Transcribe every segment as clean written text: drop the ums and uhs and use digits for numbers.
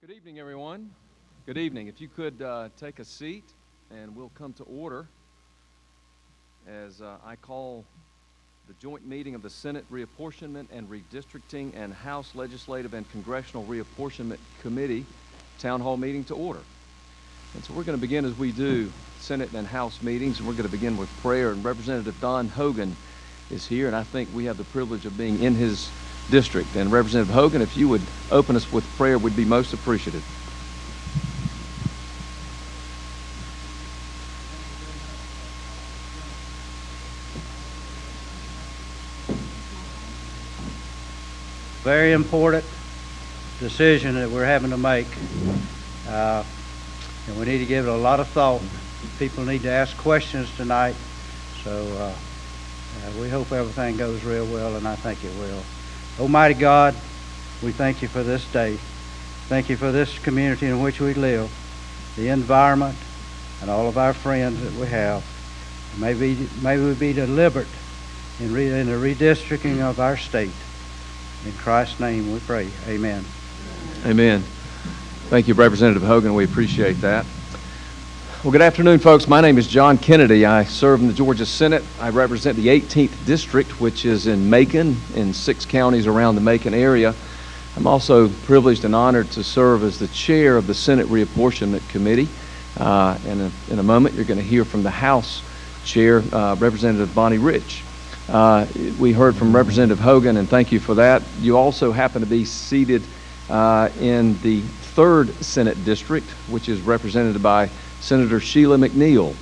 Good evening, everyone. Good evening. If you could take a seat, and we'll come to order as I call the joint meeting of the Senate Reapportionment and Redistricting and House Legislative and Congressional Reapportionment Committee Town Hall meeting to order. And so we're going to begin as we do Senate and House meetings, and we're going to begin with prayer. And Representative Don Hogan is here, and I think we have the privilege of being in his district. And Representative Hogan, if you would open us with prayer, we'd be most appreciative. Very important decision that we're having to make, and we need to give it a lot of thought. People need to ask questions tonight, so we hope everything goes real well, and I think it will. Almighty God, we thank you for this day. Thank you for this community in which we live, the environment, and all of our friends that we have. May we be deliberate in the redistricting of our state. In Christ's name we pray. Amen. Amen. Thank you, Representative Hogan. We appreciate that. Well, good afternoon, folks. My name is John Kennedy. I serve in the Georgia Senate. I represent the 18th District, which is in Macon, in 6 counties around the Macon area. I'm also privileged and honored to serve as the chair of the Senate Reapportionment Committee. And in a moment, you're going to hear from the House Chair, Representative Bonnie Rich. We heard from Representative Hogan, and thank you for that. You also happen to be seated in the 3rd Senate District, which is represented by Senator Sheila McNeil.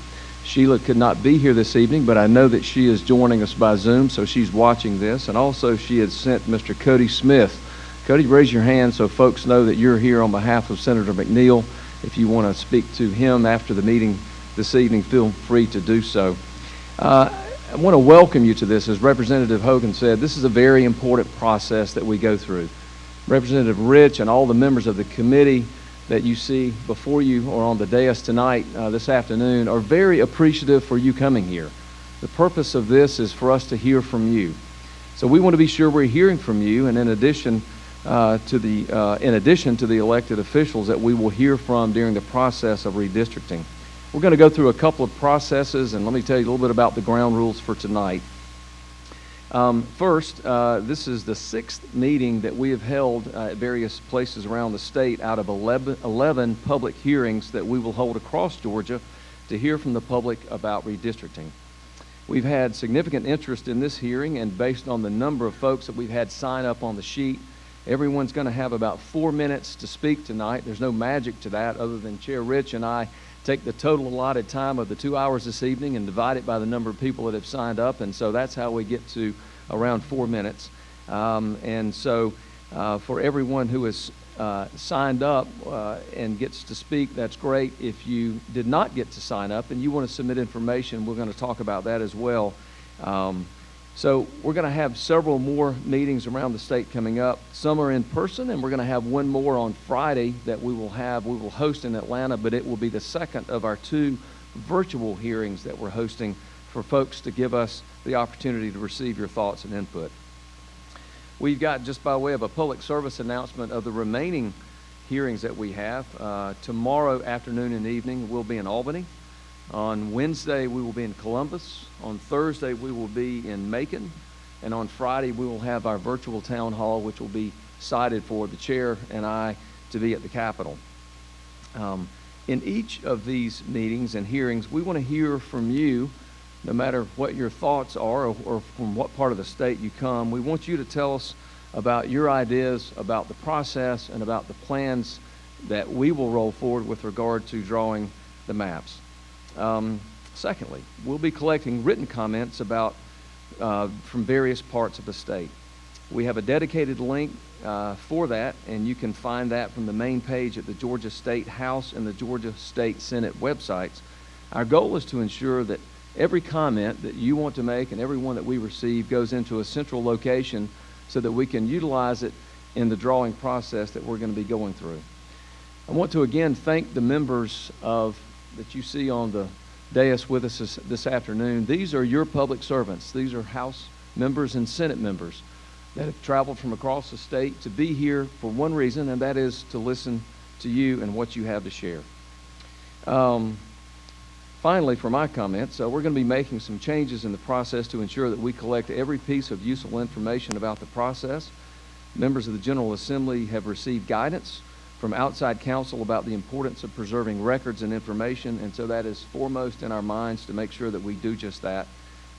Sheila could not be here this evening, but I know that she is joining us by Zoom, so she's watching this. And also she had sent Mr. Cody Smith. Cody, raise your hand so folks know that you're here on behalf of Senator McNeil. If you want to speak to him after the meeting this evening, feel free to do so. I want to welcome you to this. As Representative Hogan said, this is a very important process that we go through. Representative Rich and all the members of the committee that you see before you or on the dais tonight, this afternoon, are very appreciative for you coming here. The purpose of this is for us to hear from you. So we want to be sure we're hearing from you, and in addition to the elected officials that we will hear from during the process of redistricting. We're going to go through a couple of processes, and let me tell you a little bit about the ground rules for tonight. First, this is the 6th meeting that we have held at various places around the state out of 11 public hearings that we will hold across Georgia to hear from the public about redistricting. We've had significant interest in this hearing, and based on the number of folks that we've had sign up on the sheet, everyone's going to have about 4 minutes to speak tonight. There's no magic to that other than Chair Rich and I take the total allotted time of the 2 hours this evening and divide it by the number of people that have signed up, and so that's how we get to around 4 minutes. And so for everyone who has signed up and gets to speak, that's great. If you did not get to sign up and you want to submit information, we're going to talk about that as well. So we're going to have several more meetings around the state coming up. Some are in person, and we're going to have one more on Friday that we will host in Atlanta, but it will be the second of our 2 virtual hearings that we're hosting for folks to give us the opportunity to receive your thoughts and input. We've got, just by way of a public service announcement of the remaining hearings that we have, tomorrow afternoon and evening we'll be in Albany. On Wednesday, we will be in Columbus. On Thursday, we will be in Macon. And on Friday, we will have our virtual town hall, which will be cited for the chair and I to be at the Capitol. In each of these meetings and hearings, we want to hear from you, no matter what your thoughts are or from what part of the state you come. We want you to tell us about your ideas about the process and about the plans that we will roll forward with regard to drawing the maps. Secondly, we'll be collecting written comments about from various parts of the state. We have a dedicated link for that, and you can find that from the main page at the Georgia State House and the Georgia State Senate websites. Our goal is to ensure that every comment that you want to make and every one that we receive goes into a central location so that we can utilize it in the drawing process that we're going to be going through. I want to again thank the members that you see on the dais with us this afternoon. These are your public servants. These are House members and Senate members that have traveled from across the state to be here for one reason, and that is to listen to you and what you have to share. Finally, for my comments, we're going to be making some changes in the process to ensure that we collect every piece of useful information about the process. Members of the General Assembly have received guidance from outside counsel about the importance of preserving records and information, and so that is foremost in our minds to make sure that we do just that.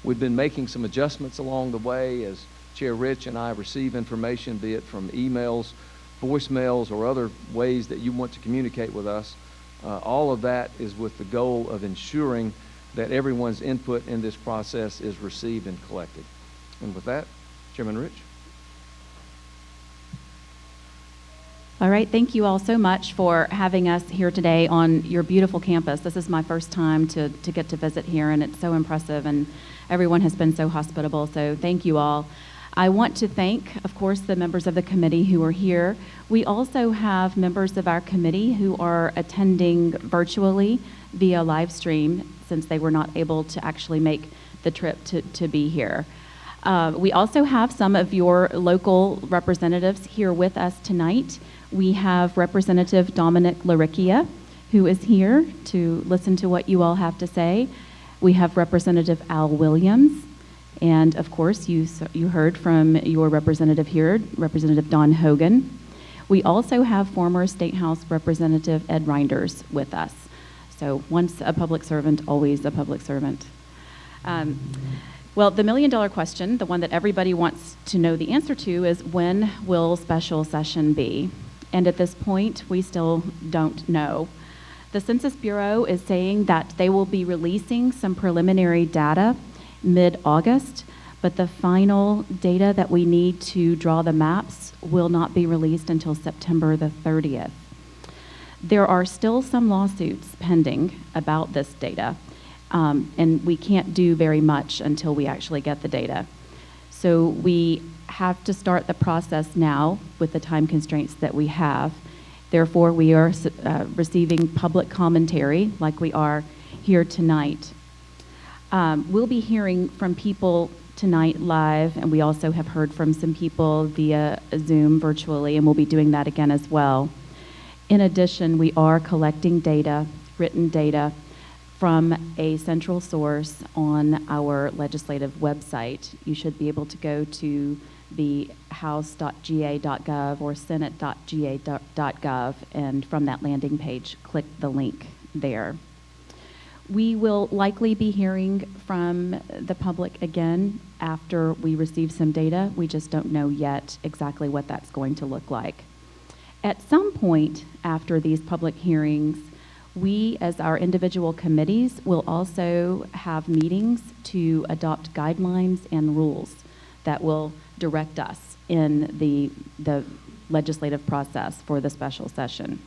We've been making some adjustments along the way as Chair Rich and I receive information, be it from emails, voicemails, or other ways that you want to communicate with us. All of that is with the goal of ensuring that everyone's input in this process is received and collected. And with that, Chairman Rich. All right, thank you all so much for having us here today on your beautiful campus. This is my first time to get to visit here, and it's so impressive, and everyone has been so hospitable, so thank you all. I want to thank, of course, the members of the committee who are here. We also have members of our committee who are attending virtually via live stream since they were not able to actually make the trip to be here. We also have some of your local representatives here with us tonight. We have Representative Dominic Laricchia, who is here to listen to what you all have to say. We have Representative Al Williams. And of course, you heard from your representative here, Representative Don Hogan. We also have former State House Representative Ed Reinders with us. So once a public servant, always a public servant. Well, the million-dollar question, the one that everybody wants to know the answer to, is when will special session be? And at this point, we still don't know. The Census Bureau is saying that they will be releasing some preliminary data mid-August, but the final data that we need to draw the maps will not be released until September the 30th. There are still some lawsuits pending about this data, and we can't do very much until we actually get the data. So we have to start the process now with the time constraints that we have. Therefore, we are receiving public commentary like we are here tonight. We'll be hearing from people tonight live, and we also have heard from some people via Zoom virtually, and we'll be doing that again as well. In addition, we are collecting data, written data, from a central source on our legislative website. You should be able to go to the house.ga.gov or senate.ga.gov, and from that landing page, click the link there. We will likely be hearing from the public again after we receive some data. We just don't know yet exactly what that's going to look like. At some point after these public hearings, we, as our individual committees, will also have meetings to adopt guidelines and rules that will direct us in the legislative process for the special session.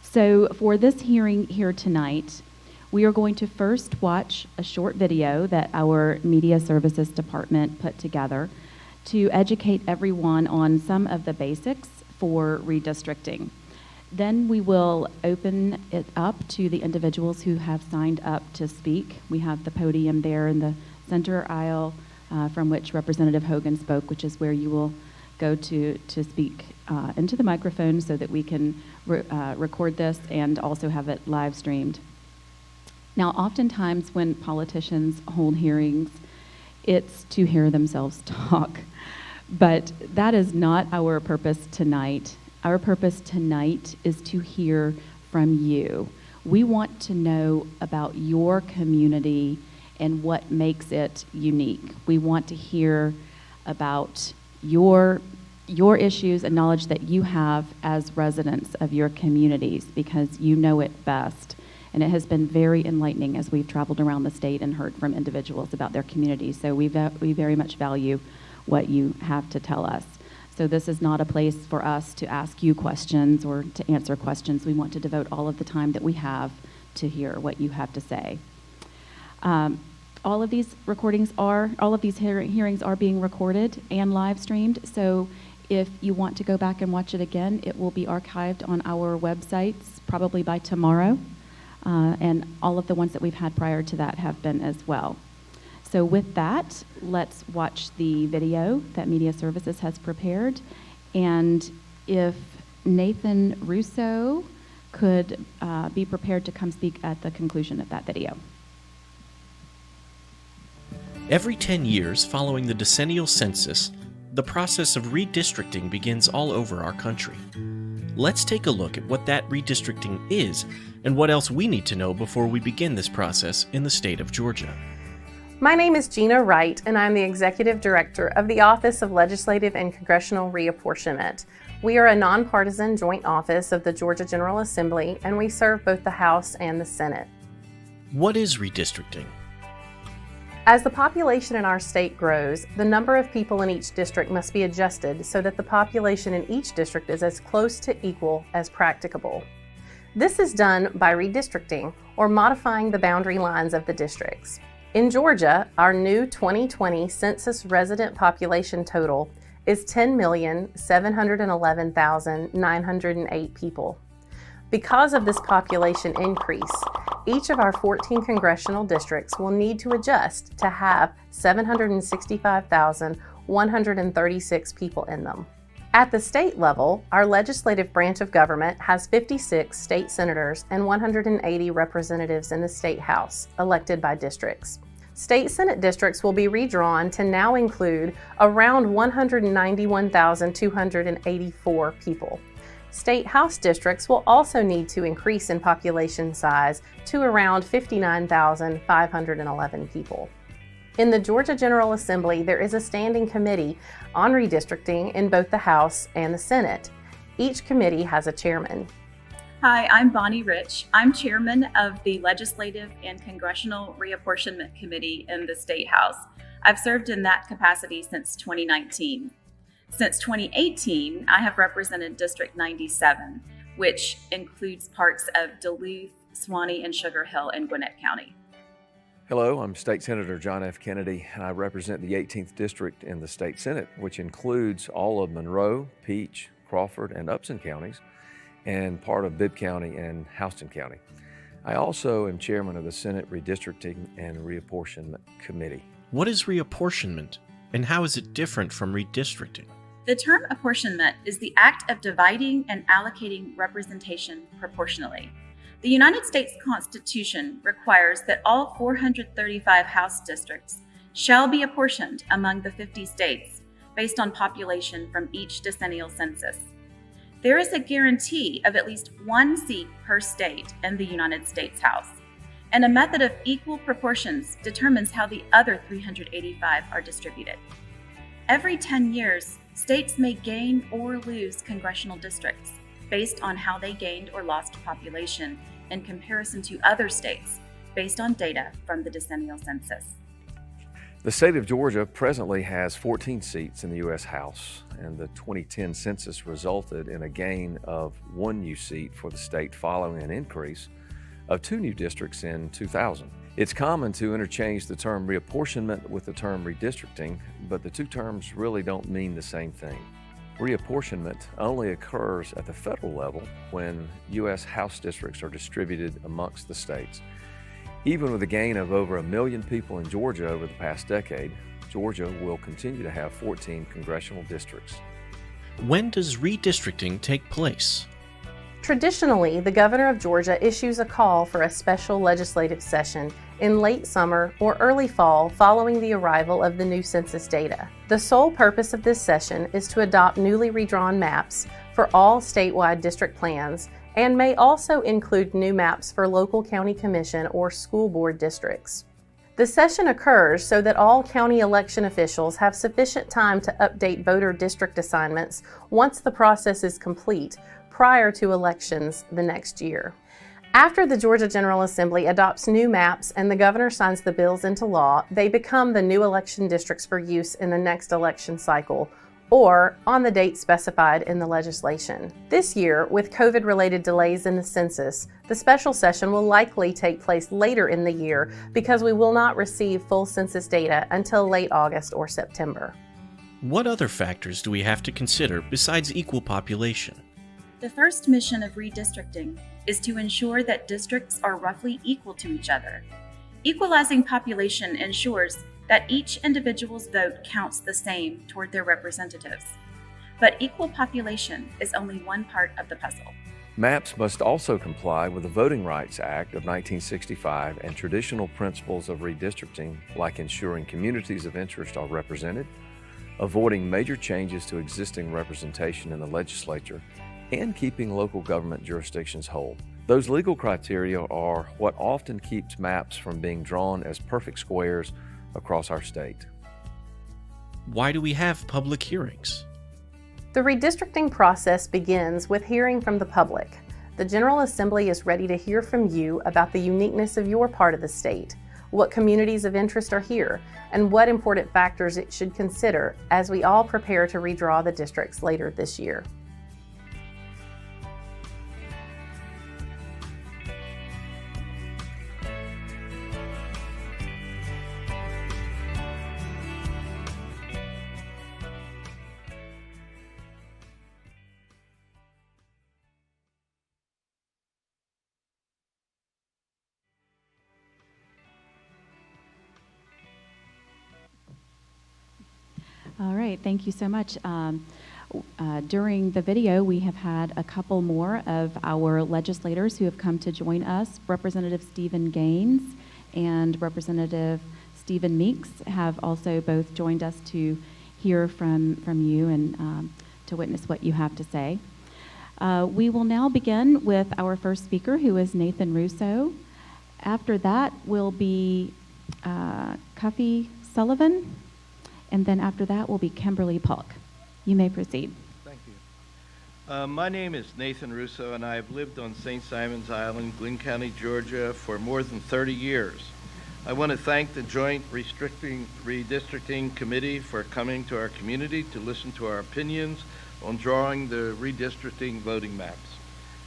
So for this hearing here tonight, we are going to first watch a short video that our Media Services Department put together to educate everyone on some of the basics for redistricting. Then we will open it up to the individuals who have signed up to speak. We have the podium there in the center aisle from which Representative Hogan spoke, which is where you will go to speak into the microphone so that we can record this and also have it live streamed. Now, oftentimes when politicians hold hearings, it's to hear themselves talk. But that is not our purpose tonight. Our purpose tonight is to hear from you. We want to know about your community and what makes it unique. We want to hear about your issues and knowledge that you have as residents of your communities, because you know it best. And it has been very enlightening as we've traveled around the state and heard from individuals about their communities. So we very much value what you have to tell us. So this is not a place for us to ask you questions or to answer questions. We want to devote all of the time that we have to hear what you have to say. All of these hearings are being recorded and live streamed. So if you want to go back and watch it again, it will be archived on our websites probably by tomorrow. And all of the ones that we've had prior to that have been as well. So with that, let's watch the video that Media Services has prepared. And if Nathan Russo could be prepared to come speak at the conclusion of that video. Every 10 years following the decennial census, the process of redistricting begins all over our country. Let's take a look at what that redistricting is and what else we need to know before we begin this process in the state of Georgia. My name is Gina Wright, and I'm the Executive Director of the Office of Legislative and Congressional Reapportionment. We are a nonpartisan joint office of the Georgia General Assembly, and we serve both the House and the Senate. What is redistricting? As the population in our state grows, the number of people in each district must be adjusted so that the population in each district is as close to equal as practicable. This is done by redistricting, or modifying the boundary lines of the districts. In Georgia, our new 2020 census resident population total is 10,711,908 people. Because of this population increase, each of our 14 congressional districts will need to adjust to have 765,136 people in them. At the state level, our legislative branch of government has 56 state senators and 180 representatives in the state house, elected by districts. State Senate districts will be redrawn to now include around 191,284 people. State House districts will also need to increase in population size to around 59,511 people. In the Georgia General Assembly, there is a standing committee on redistricting in both the House and the Senate. Each committee has a chairman. Hi, I'm Bonnie Rich. I'm chairman of the Legislative and Congressional Reapportionment Committee in the State House. I've served in that capacity since 2019. Since 2018, I have represented District 97, which includes parts of Duluth, Suwannee, and Sugar Hill in Gwinnett County. Hello, I'm State Senator John F. Kennedy, and I represent the 18th District in the State Senate, which includes all of Monroe, Peach, Crawford, and Upson counties, and part of Bibb County and Houston County. I also am chairman of the Senate Redistricting and Reapportionment Committee. What is reapportionment, and how is it different from redistricting? The term apportionment is the act of dividing and allocating representation proportionally. The United States Constitution requires that all 435 House districts shall be apportioned among the 50 states based on population from each decennial census. There is a guarantee of at least one seat per state in the United States House, and a method of equal proportions determines how the other 385 are distributed. Every 10 years, states may gain or lose congressional districts based on how they gained or lost population in comparison to other states based on data from the decennial census. The state of Georgia presently has 14 seats in the U.S. House, and the 2010 census resulted in a gain of 1 new seat for the state following an increase of 2 new districts in 2000. It's common to interchange the term reapportionment with the term redistricting, but the two terms really don't mean the same thing. Reapportionment only occurs at the federal level when U.S. House districts are distributed amongst the states. Even with a gain of over 1 million people in Georgia over the past decade, Georgia will continue to have 14 congressional districts. When does redistricting take place? Traditionally, the governor of Georgia issues a call for a special legislative session in late summer or early fall following the arrival of the new census data. The sole purpose of this session is to adopt newly redrawn maps for all statewide district plans and may also include new maps for local county commission or school board districts. The session occurs so that all county election officials have sufficient time to update voter district assignments once the process is complete prior to elections the next year. After the Georgia General Assembly adopts new maps and the governor signs the bills into law, they become the new election districts for use in the next election cycle, or on the date specified in the legislation. This year, with COVID-related delays in the census, the special session will likely take place later in the year because we will not receive full census data until late August or September. What other factors do we have to consider besides equal population? The first mission of redistricting is to ensure that districts are roughly equal to each other. Equalizing population ensures that each individual's vote counts the same toward their representatives. But equal population is only one part of the puzzle. Maps must also comply with the Voting Rights Act of 1965 and traditional principles of redistricting, like ensuring communities of interest are represented, avoiding major changes to existing representation in the legislature, and keeping local government jurisdictions whole. Those legal criteria are what often keeps maps from being drawn as perfect squares across our state. Why do we have public hearings? The redistricting process begins with hearing from the public. The General Assembly is ready to hear from you about the uniqueness of your part of the state, what communities of interest are here, and what important factors it should consider as we all prepare to redraw the districts later this year. All right, thank you so much. During the video, we have had a couple more of our legislators who have come to join us. Representative Stephen Gaines and Representative Stephen Meeks have also both joined us to hear from you and to witness what you have to say. We will now begin with our first speaker, who is Nathan Russo. After that will be Cuffy Sullivan, and then after that will be Kimberly Polk. You may proceed. Thank you. My name is Nathan Russo, and I've lived on St. Simons Island, Glynn County, Georgia, for more than 30 years. I want to thank the Joint Redistricting Committee for coming to our community to listen to our opinions on drawing the redistricting voting maps.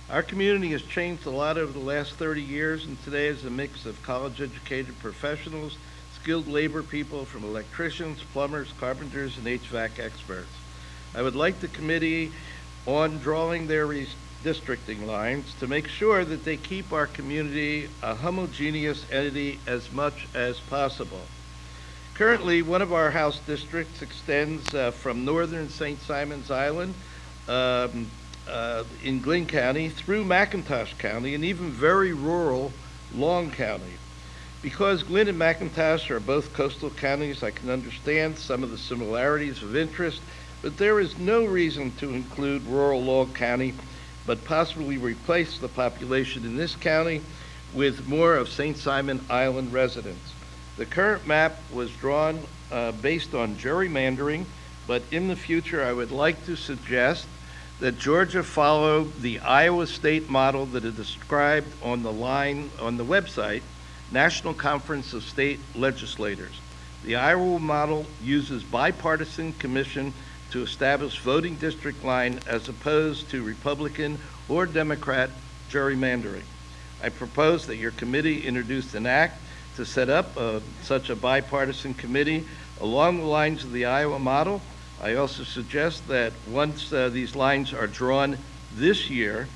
Our community has changed a lot over the last 30 years, and today is a mix of college-educated professionals, skilled labor people from electricians, plumbers, carpenters, and HVAC experts. I would like the committee on drawing their redistricting lines to make sure that they keep our community a homogeneous entity as much as possible. Currently, one of our House districts extends from northern St. Simons Island in Glynn County through McIntosh County and even very rural Long County. Because Glynn and McIntosh are both coastal counties, I can understand some of the similarities of interest, but there is no reason to include rural Long County, but possibly replace the population in this county with more of St. Simon Island residents. The current map was drawn based on gerrymandering, but in the future I would like to suggest that Georgia follow the Iowa state model that is described on the line on the website, National Conference of State Legislators. The Iowa model uses bipartisan commission to establish voting district line as opposed to Republican or Democrat gerrymandering. I propose that your committee introduce an act to set up such a bipartisan committee along the lines of the Iowa model. I also suggest that once these lines are drawn this year,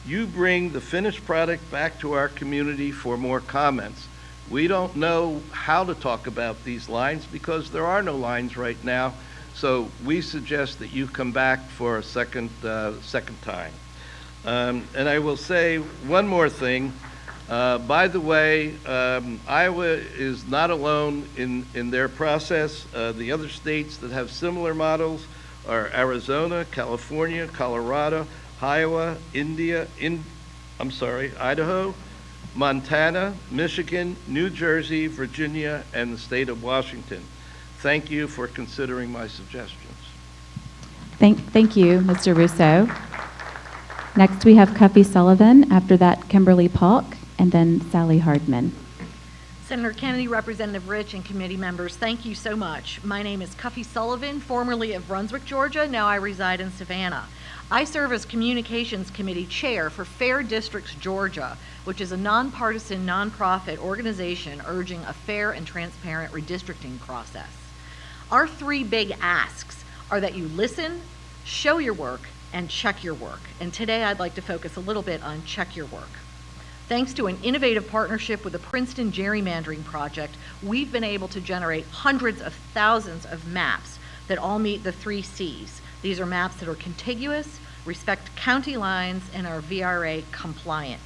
you bring the finished product back to our community for more comments. We don't know how to talk about these lines because there are no lines right now, so we suggest that you come back for a second time. And I will say one more thing. By the way, Iowa is not alone in their process. The other states that have similar models are Arizona, California, Colorado, Iowa, Idaho, Montana, Michigan, New Jersey, Virginia, and the state of Washington. Thank you for considering my suggestions. Thank you, Mr. Russo. Next, we have Cuffy Sullivan. After that, Kimberly Polk, and then Sally Hardman. Senator Kennedy, Representative Rich, and committee members, thank you so much. My name is Cuffy Sullivan, formerly of Brunswick, Georgia. Now I reside in Savannah. I serve as Communications Committee Chair for Fair Districts Georgia, which is a nonpartisan, nonprofit organization urging a fair and transparent redistricting process. Our three big asks are that you listen, show your work, and check your work. And today I'd like to focus a little bit on check your work. Thanks to an innovative partnership with the Princeton Gerrymandering Project, we've been able to generate hundreds of thousands of maps that all meet the 3 C's: These are maps that are contiguous, respect county lines, and are VRA compliant.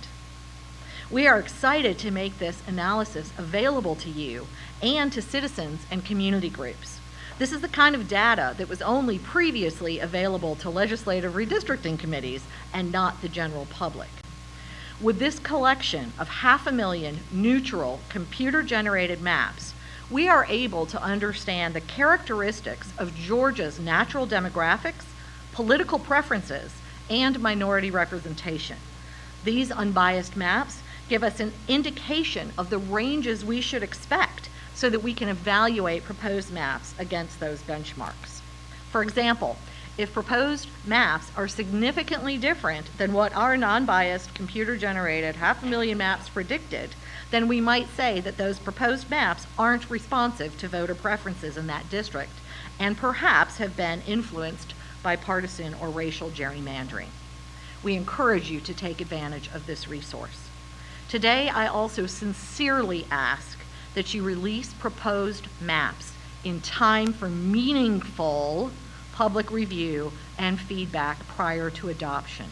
We are excited to make this analysis available to you and to citizens and community groups. This is the kind of data that was only previously available to legislative redistricting committees and not the general public. With this collection of 500,000 neutral, computer-generated maps, we are able to understand the characteristics of Georgia's natural demographics, political preferences, and minority representation. These unbiased maps give us an indication of the ranges we should expect so that we can evaluate proposed maps against those benchmarks. For example, if proposed maps are significantly different than what our non-biased computer-generated 500,000 maps predicted, then we might say that those proposed maps aren't responsive to voter preferences in that district and perhaps have been influenced by partisan or racial gerrymandering. We encourage you to take advantage of this resource. Today, I also sincerely ask that you release proposed maps in time for meaningful public review and feedback prior to adoption.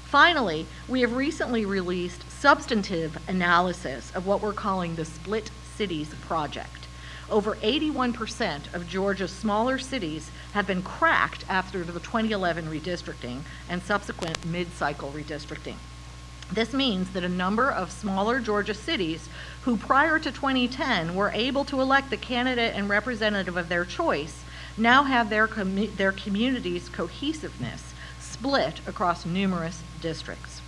Finally, we have recently released substantive analysis of what we're calling the Split Cities Project. Over 81% of Georgia's smaller cities have been cracked after the 2011 redistricting and subsequent mid-cycle redistricting. This means that a number of smaller Georgia cities who prior to 2010 were able to elect the candidate and representative of their choice now have their community's cohesiveness split across numerous districts.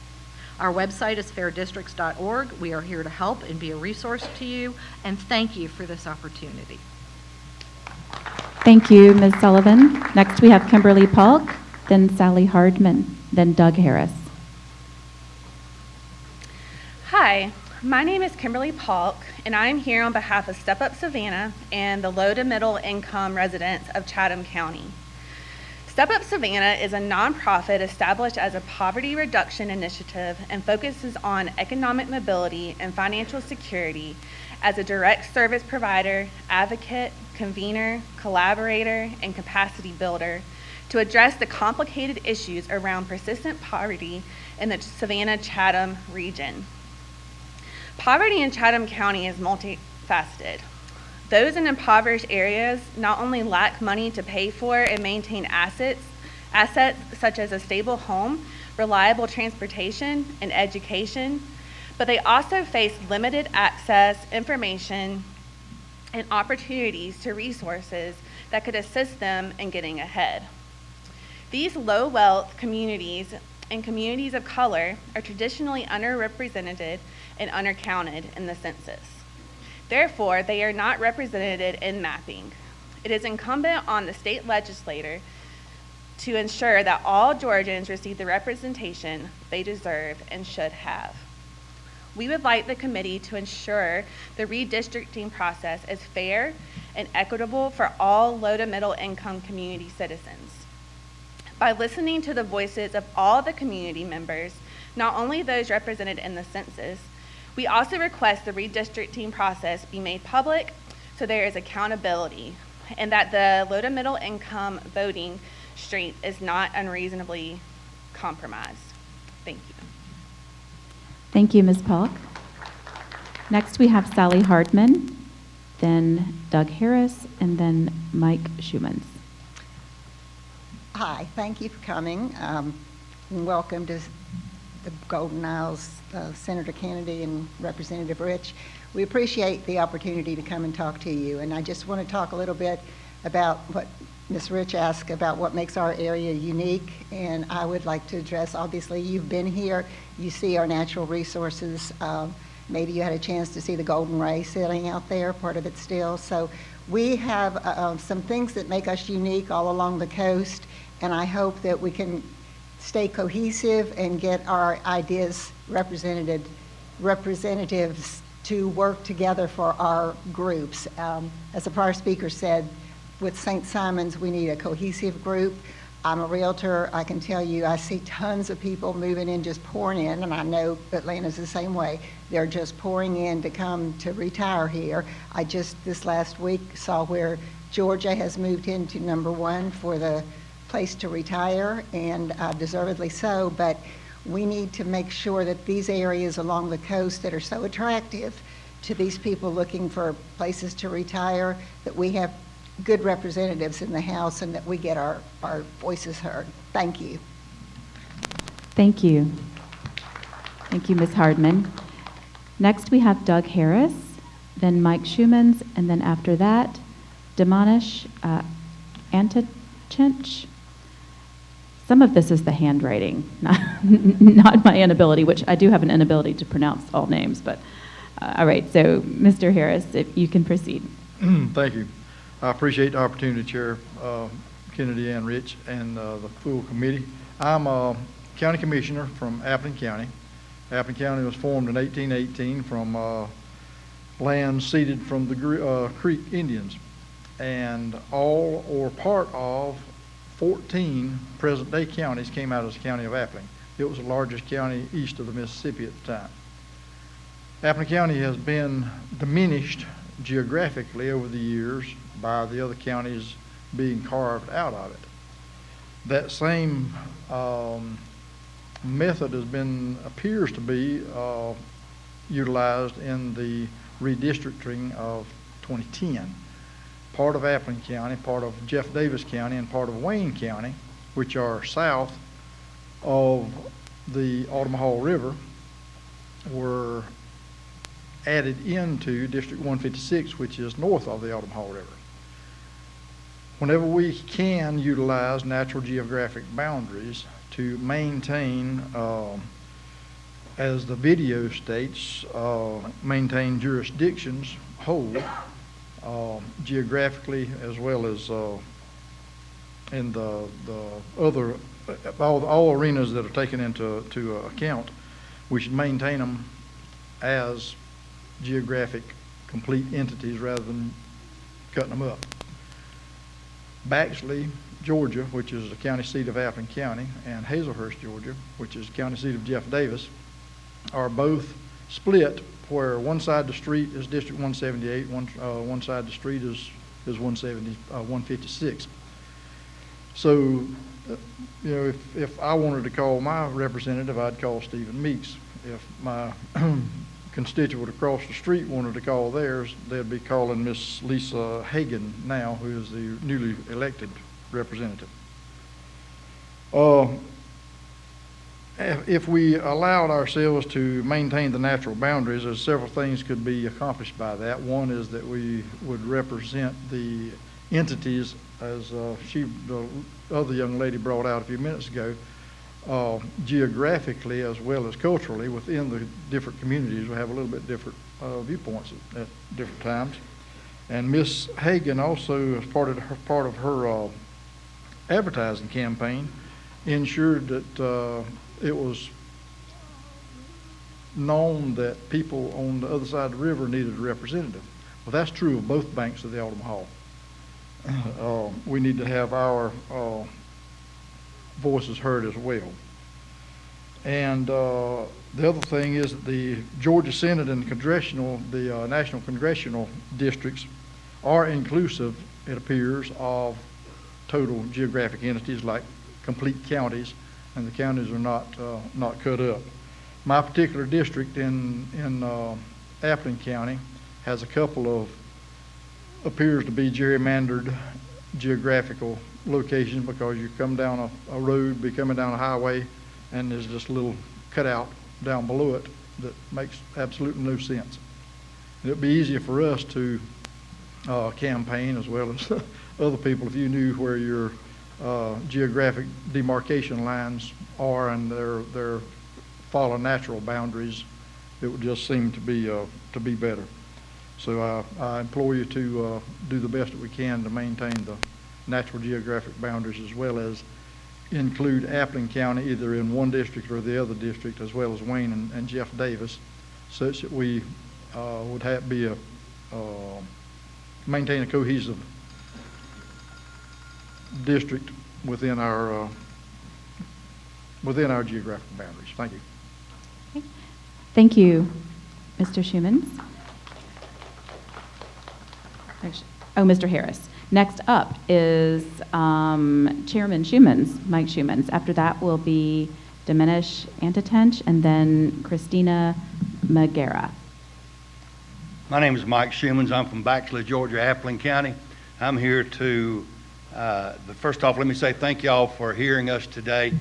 Our website is fairdistricts.org. We are here to help and be a resource to you, and thank you for this opportunity. Thank you, Ms. Sullivan. Next, we have Kimberly Polk, then Sally Hardman, then Doug Harris. Hi, my name is Kimberly Polk, and I'm here on behalf of Step Up Savannah and the low to middle income residents of Chatham County. Step Up Savannah is a nonprofit established as a poverty reduction initiative and focuses on economic mobility and financial security as a direct service provider, advocate, convener, collaborator, and capacity builder to address the complicated issues around persistent poverty in the Savannah-Chatham region. Poverty in Chatham County is multifaceted. Those in impoverished areas not only lack money to pay for and maintain assets such as a stable home, reliable transportation, and education, but they also face limited access, information, and opportunities to resources that could assist them in getting ahead. These low-wealth communities and communities of color are traditionally underrepresented and undercounted in the census. Therefore, they are not represented in mapping. It is incumbent on the state legislature to ensure that all Georgians receive the representation they deserve and should have. We would like the committee to ensure the redistricting process is fair and equitable for all low to middle income community citizens. By listening to the voices of all the community members, not only those represented in the census, we also request the redistricting process be made public so there is accountability and that the low to middle income voting street is not unreasonably compromised. Thank you. Thank you, Ms. Polk. Next, we have Sally Hardman, then Doug Harris, and then Mike Schumans. Hi, thank you for coming. And welcome to the Golden Isles, Senator Kennedy and Representative Rich. We appreciate the opportunity to come and talk to you. And I just want to talk a little bit about what Ms. Rich asked about what makes our area unique. And I would like to address, obviously, you've been here, you see our natural resources. Maybe you had a chance to see the Golden Ray sitting out there, part of it still. So we have some things that make us unique all along the coast. And I hope that we can stay cohesive and get our ideas representatives to work together for our groups. As the prior speaker said, with St. Simon's, we need a cohesive group. I'm a realtor. I can tell you I see tons of people moving in, just pouring in, and I know Atlanta's the same way. They're just pouring in to come to retire here. I just this last week saw where Georgia has moved into #1 for the place to retire, and deservedly so, but we need to make sure that these areas along the coast that are so attractive to these people looking for places to retire, that we have good representatives in the House and that we get our voices heard. Thank you. Thank you. Thank you, Ms. Hardman. Next, we have Doug Harris, then Mike Schumans, and then after that, Demonish Antachinch. Some of this is the handwriting, not my inability, which I do have an inability to pronounce all names, but all right, so Mr. Harris, if you can proceed. Thank you. I appreciate the opportunity, Chair Kennedy and Rich and the full committee. I'm a county commissioner from Appleton County. Appleton County was formed in 1818 from land ceded from the Creek Indians, and all or part of 14 present-day counties came out of the county of Appleton. It was the largest county east of the Mississippi at the time. Appleton County has been diminished geographically over the years by the other counties being carved out of it. That same method appears to be utilized in the redistricting of 2010. Part of Appleton County, part of Jeff Davis County, and part of Wayne County, which are south of the Altamaha River, were added into District 156, which is north of the Altamaha River. Whenever we can utilize natural geographic boundaries to maintain, as the video states, maintain jurisdictions whole, geographically as well as in the other, all arenas that are taken into account, we should maintain them as geographic complete entities rather than cutting them up. Baxley, Georgia, which is the county seat of Appleton County, and Hazelhurst, Georgia, which is the county seat of Jeff Davis, are both split where one side of the street is District 178, one side of the street is 156. So, if I wanted to call my representative, I'd call Stephen Meeks. If my constituent across the street wanted to call theirs, they'd be calling Miss Lisa Hagan now, who is the newly elected representative. If we allowed ourselves to maintain the natural boundaries, there's several things could be accomplished by that. One is that we would represent the entities, as the other young lady brought out a few minutes ago, geographically as well as culturally within the different communities. We have a little bit different viewpoints at different times. And Miss Hagan also, as part of her advertising campaign, ensured that it was known that people on the other side of the river needed a representative. Well, that's true of both banks of the Altamaha. We need to have our voices heard as well. And the other thing is that the Georgia Senate and the national congressional districts are inclusive, it appears, of total geographic entities like complete counties, and the counties are not cut up. My particular district in Appleton County has a couple of appears to be gerrymandered geographical locations, because you come down a road, be coming down a highway, and there's just a little cutout down below it that makes absolutely no sense. And it'd be easier for us to campaign, as well as other people, if you knew where your geographic demarcation lines are and they're follow natural boundaries. It would just seem to be better. So I implore you to do the best that we can to maintain the natural geographic boundaries, as well as include Appleton County either in one district or the other district, as well as Wayne and Jeff Davis, such that we would maintain a cohesive district within our geographic boundaries. Thank you. Okay. Thank you, Mr. Schumans. Actually, Mr. Harris. Next up is Chairman Schumann's, Mike Schumann's. After that will be Diminish Antitench, and then Christina Magera. My name is Mike Schumans. I'm from Baxley, Georgia, Appling County. I'm here to, first off, let me say thank y'all for hearing us today.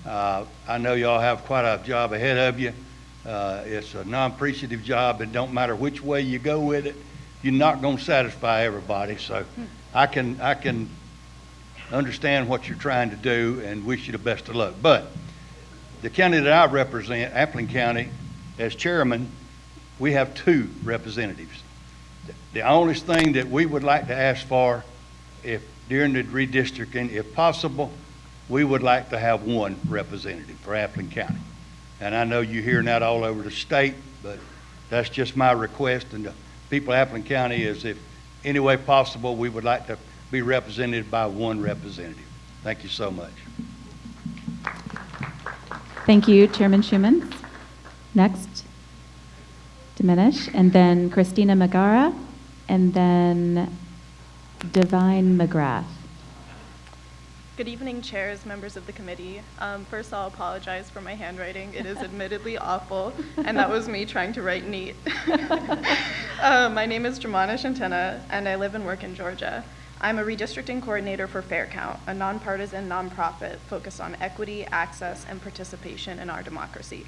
I know y'all have quite a job ahead of you. It's a non-appreciative job. It don't matter which way you go with it. You're not going to satisfy everybody. So I can understand what you're trying to do and wish you the best of luck. But the county that I represent, Appling County, as chairman, we have 2 representatives. The only thing that we would like to ask for, if during the redistricting, if possible, we would like to have 1 representative for Appling County. And I know you're hearing that all over the state, but that's just my request. And the people of Appling County is, if any way possible, we would like to be represented by 1 representative. Thank you so much. Thank you, Chairman Schumann. Next, Diminish, and then Christina Magara, and then Divine McGrath. Good evening, chairs, members of the committee. First, I'll apologize for my handwriting. It is admittedly awful, and that was me trying to write neat. My name is Jamana Shantena, and I live and work in Georgia. I'm a redistricting coordinator for Fair Count, a nonpartisan nonprofit focused on equity, access, and participation in our democracy.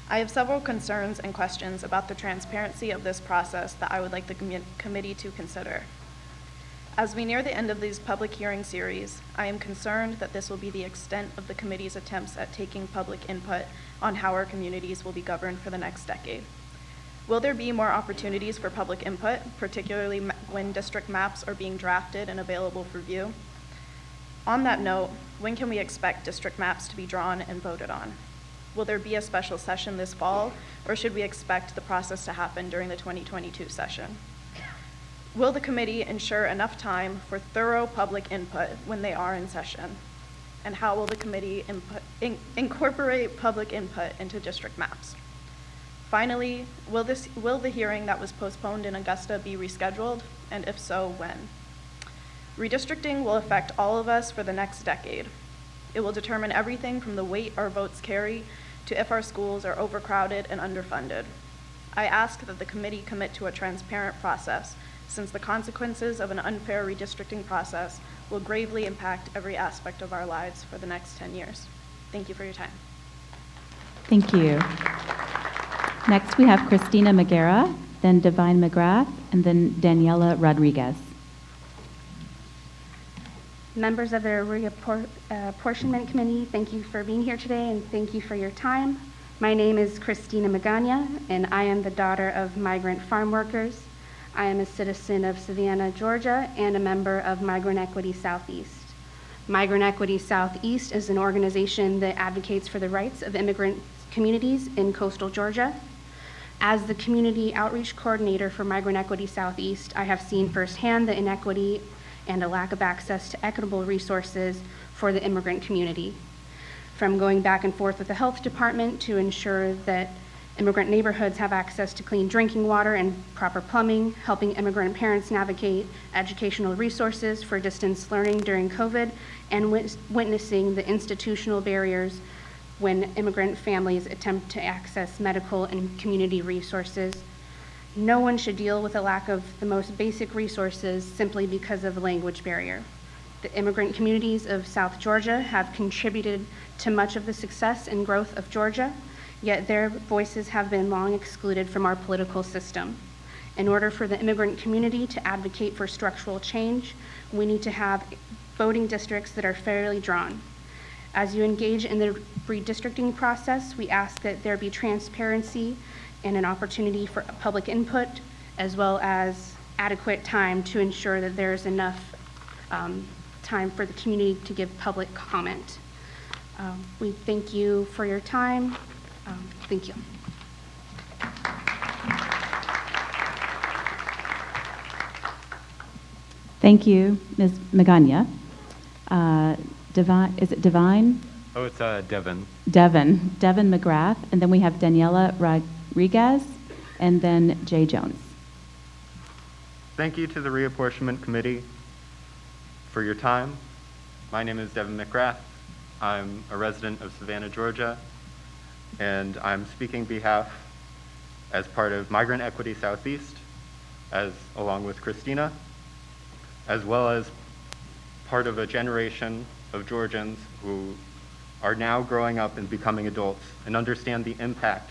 I have several concerns and questions about the transparency of this process that I would like the committee to consider. As we near the end of these public hearing series, I am concerned that this will be the extent of the committee's attempts at taking public input on how our communities will be governed for the next decade. Will there be more opportunities for public input, particularly when district maps are being drafted and available for view? On that note, when can we expect district maps to be drawn and voted on? Will there be a special session this fall, or should we expect the process to happen during the 2022 session? Will the committee ensure enough time for thorough public input when they are in session? And how will the committee incorporate public input into district maps? Finally, will the hearing that was postponed in Augusta be rescheduled? And if so, when? Redistricting will affect all of us for the next decade. It will determine everything from the weight our votes carry to if our schools are overcrowded and underfunded. I ask that the committee commit to a transparent process, since the consequences of an unfair redistricting process will gravely impact every aspect of our lives for the next 10 years. Thank you for your time. Thank you. Next, we have Christina Magera, then Divine McGrath, and then Daniela Rodriguez. Members of the Reapportionment Committee, thank you for being here today and thank you for your time. My name is Christina Magana, and I am the daughter of migrant farm workers. I am a citizen of Savannah, Georgia, and a member of Migrant Equity Southeast. Migrant Equity Southeast is an organization that advocates for the rights of immigrant communities in coastal Georgia. As the community outreach coordinator for Migrant Equity Southeast, I have seen firsthand the inequity and a lack of access to equitable resources for the immigrant community. From going back and forth with the health department to ensure that immigrant neighborhoods have access to clean drinking water and proper plumbing, helping immigrant parents navigate educational resources for distance learning during COVID, and witnessing the institutional barriers when immigrant families attempt to access medical and community resources. No one should deal with a lack of the most basic resources simply because of a language barrier. The immigrant communities of South Georgia have contributed to much of the success and growth of Georgia, yet their voices have been long excluded from our political system. In order for the immigrant community to advocate for structural change, we need to have voting districts that are fairly drawn. As you engage in the redistricting process, we ask that there be transparency and an opportunity for public input, as well as adequate time to ensure that there is enough time for the community to give public comment. We thank you for your time. Thank you. Thank you, Ms. Magana. Divine, is it Divine? Oh, it's Devin. Devin McGrath, and then we have Daniela Rodriguez, and then Jay Jones. Thank you to the Reapportionment Committee. for your time. My name is Devin McGrath. I'm a resident of Savannah, Georgia, and I'm speaking behalf as part of Migrant Equity Southeast, along with Christina, as well as part of a generation of Georgians who are now growing up and becoming adults and understand the impact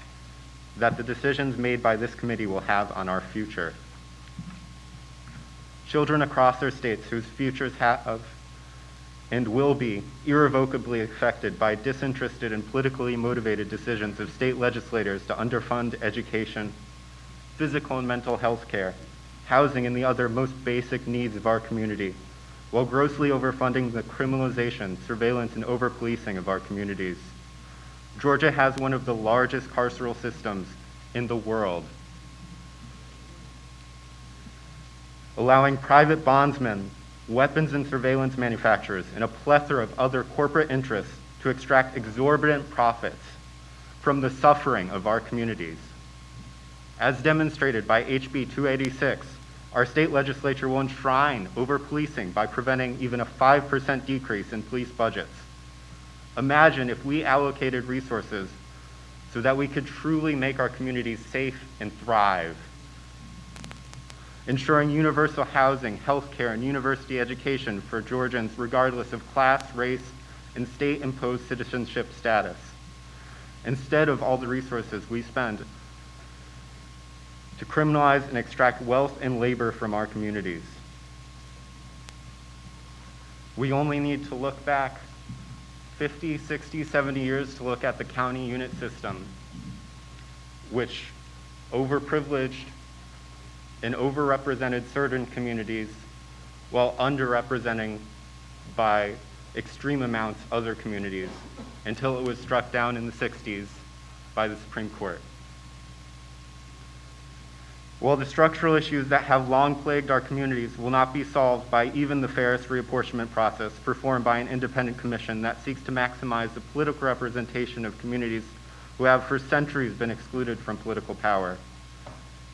that the decisions made by this committee will have on our future. Children across our states whose futures have and will be irrevocably affected by disinterested and politically motivated decisions of state legislators to underfund education, physical and mental health care, housing, and the other most basic needs of our community, while grossly overfunding the criminalization, surveillance, and over-policing of our communities. Georgia has one of the largest carceral systems in the world, allowing private bondsmen, weapons and surveillance manufacturers, and a plethora of other corporate interests to extract exorbitant profits from the suffering of our communities. As demonstrated by HB 286, our state legislature will enshrine over-policing by preventing even a 5% decrease in police budgets. Imagine if we allocated resources so that we could truly make our communities safe and thrive. Ensuring universal housing, health care, and university education for Georgians regardless of class, race, and state-imposed citizenship status, instead of all the resources we spend to criminalize and extract wealth and labor from our communities. We only need to look back 50, 60, 70 years to look at the county unit system, which overprivileged and overrepresented certain communities while underrepresenting by extreme amounts other communities until it was struck down in the 60s by the Supreme Court. While the structural issues that have long plagued our communities will not be solved by even the fairest reapportionment process performed by an independent commission that seeks to maximize the political representation of communities who have for centuries been excluded from political power,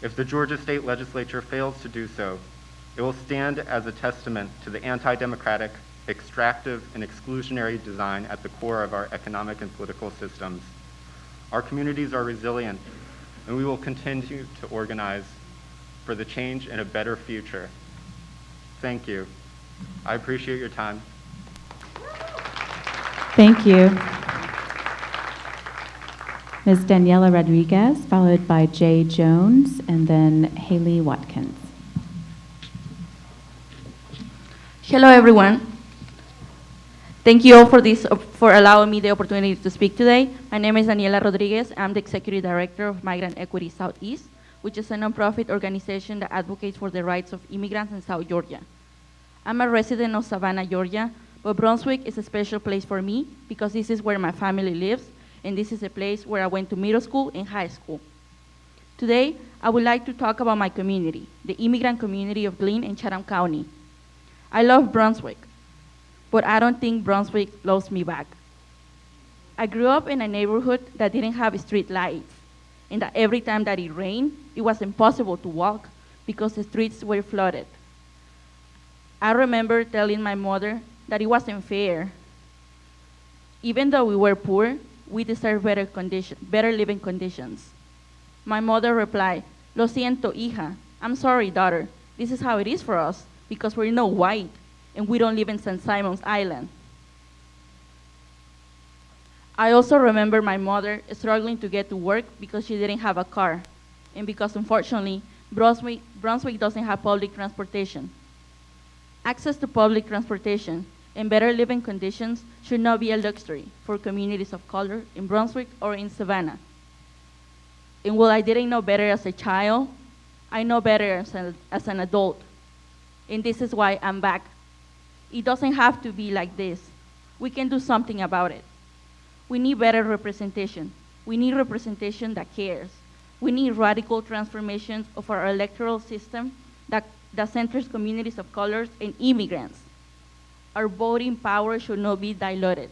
if the Georgia State Legislature fails to do so, it will stand as a testament to the anti-democratic, extractive, and exclusionary design at the core of our economic and political systems. Our communities are resilient, and we will continue to organize for the change and a better future. Thank you. I appreciate your time. Thank you. Ms. Daniela Rodriguez, followed by Jay Jones, and then Haley Watkins. Hello, everyone. Thank you all for allowing me the opportunity to speak today. My name is Daniela Rodriguez. I'm the Executive Director of Migrant Equity Southeast, which is a nonprofit organization that advocates for the rights of immigrants in South Georgia. I'm a resident of Savannah, Georgia, but Brunswick is a special place for me because this is where my family lives, and this is a place where I went to middle school and high school. Today, I would like to talk about my community, the immigrant community of Glynn and Chatham County. I love Brunswick, but I don't think Brunswick loves me back. I grew up in a neighborhood that didn't have street lights, and that every time that it rained, it was impossible to walk because the streets were flooded. I remember telling my mother that it wasn't fair. Even though we were poor, we deserve better living conditions. My mother replied, "Lo siento, hija. I'm sorry, daughter. This is how it is for us because we're not white and we don't live in St. Simon's Island." I also remember my mother struggling to get to work because she didn't have a car and because unfortunately, Brunswick doesn't have public transportation. Access to public transportation and better living conditions should not be a luxury for communities of color in Brunswick or in Savannah. And while I didn't know better as a child, I know better as an adult. And this is why I'm back. It doesn't have to be like this. We can do something about it. We need better representation. We need representation that cares. We need radical transformations of our electoral system that centers communities of colors and immigrants. Our voting power should not be diluted.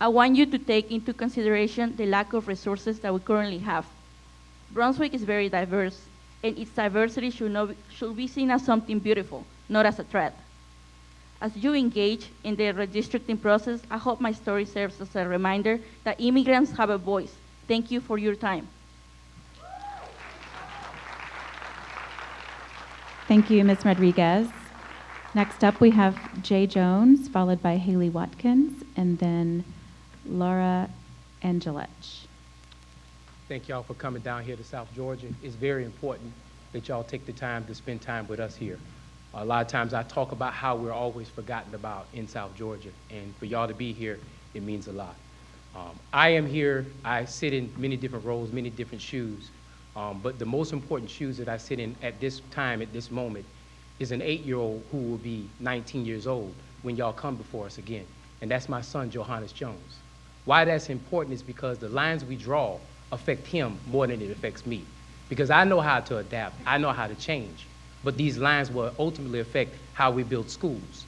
I want you to take into consideration the lack of resources that we currently have. Brunswick is very diverse, and its diversity should be seen as something beautiful, not as a threat. As you engage in the redistricting process, I hope my story serves as a reminder that immigrants have a voice. Thank you for your time. Thank you, Ms. Rodriguez. Next up, we have Jay Jones, followed by Haley Watkins, and then Laura Angelich. Thank y'all for coming down here to South Georgia. It's very important that y'all take the time to spend time with us here. A lot of times I talk about how we're always forgotten about in South Georgia, and for y'all to be here, it means a lot. I am here, I sit in many different roles, many different shoes, but the most important shoes that I sit in at this time, at this moment, is an 8-year-old who will be 19 years old when y'all come before us again, and that's my son, Johannes Jones. Why that's important is because the lines we draw affect him more than it affects me, because I know how to adapt, I know how to change. But these lines will ultimately affect how we build schools.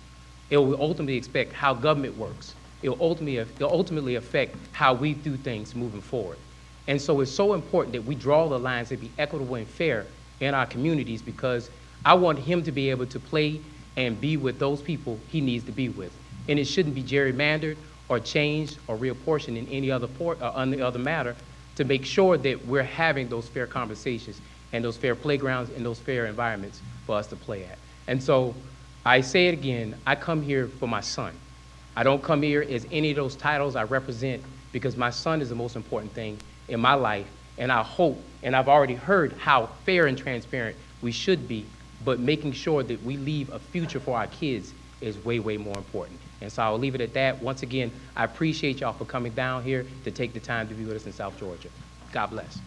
It will ultimately affect how government works. It will ultimately affect how we do things moving forward. And so it's so important that we draw the lines that be equitable and fair in our communities, because I want him to be able to play and be with those people he needs to be with. And it shouldn't be gerrymandered or changed or reapportioned in any other matter to make sure that we're having those fair conversations and those fair playgrounds and those fair environments for us to play at. And so I say it again, I come here for my son. I don't come here as any of those titles I represent, because my son is the most important thing in my life. And I hope, and I've already heard how fair and transparent we should be, but making sure that we leave a future for our kids is way, way more important. And so I'll leave it at that. Once again, I appreciate y'all for coming down here to take the time to be with us in South Georgia. God bless.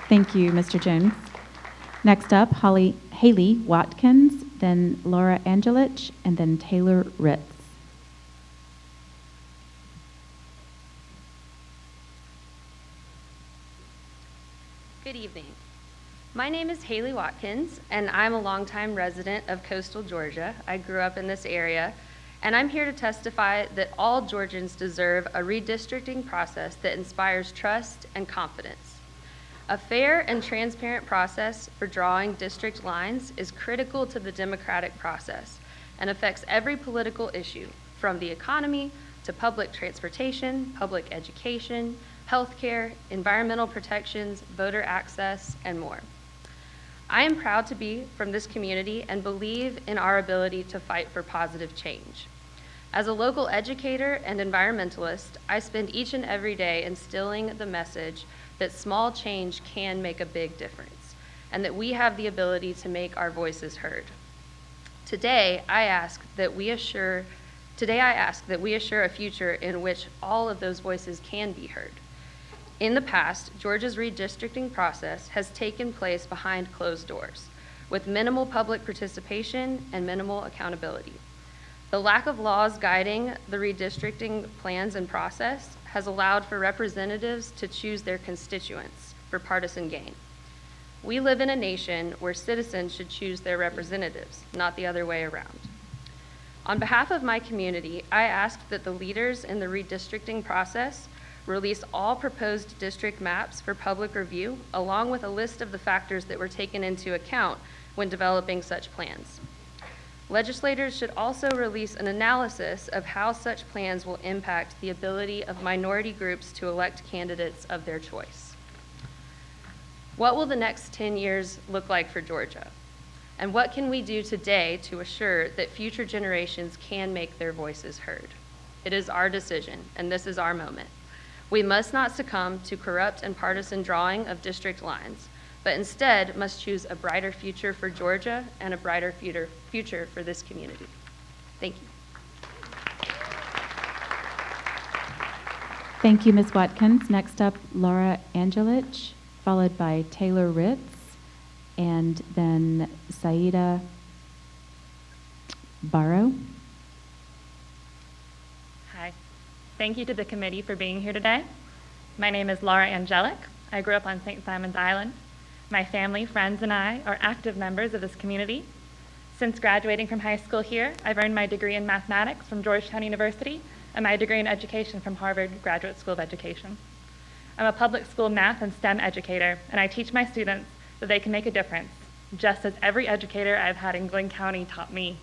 Thank you, Mr. Jones. Next up, Haley Watkins, then Laura Angelich, and then Taylor Ritz. Good evening. My name is Haley Watkins, and I'm a longtime resident of coastal Georgia. I grew up in this area, and I'm here to testify that all Georgians deserve a redistricting process that inspires trust and confidence. A fair and transparent process for drawing district lines is critical to the democratic process and affects every political issue, from the economy to public transportation, public education, healthcare, environmental protections, voter access, and more. I am proud to be from this community and believe in our ability to fight for positive change. As a local educator and environmentalist, I spend each and every day instilling the message that small change can make a big difference, and that we have the ability to make our voices heard. Today, I ask that we assure a future in which all of those voices can be heard. In the past, Georgia's redistricting process has taken place behind closed doors, with minimal public participation and minimal accountability. The lack of laws guiding the redistricting plans and process has allowed for representatives to choose their constituents for partisan gain. We live in a nation where citizens should choose their representatives, not the other way around. On behalf of my community, I ask that the leaders in the redistricting process release all proposed district maps for public review, along with a list of the factors that were taken into account when developing such plans. Legislators should also release an analysis of how such plans will impact the ability of minority groups to elect candidates of their choice. What will the next 10 years look like for Georgia? And what can we do today to assure that future generations can make their voices heard? It is our decision, and this is our moment. We must not succumb to corrupt and partisan drawing of district lines, but instead must choose a brighter future for Georgia and a brighter future for this community. Thank you. Thank you, Ms. Watkins. Next up, Laura Angelich, followed by Taylor Ritz, and then Saida Barrow. Hi. Thank you to the committee for being here today. My name is Laura Angelic. I grew up on St. Simon's Island. My family, friends, and I are active members of this community. Since graduating from high school here, I've earned my degree in mathematics from Georgetown University and my degree in education from Harvard Graduate School of Education. I'm a public school math and STEM educator, and I teach my students that they can make a difference just as every educator I've had in Glynn County taught me.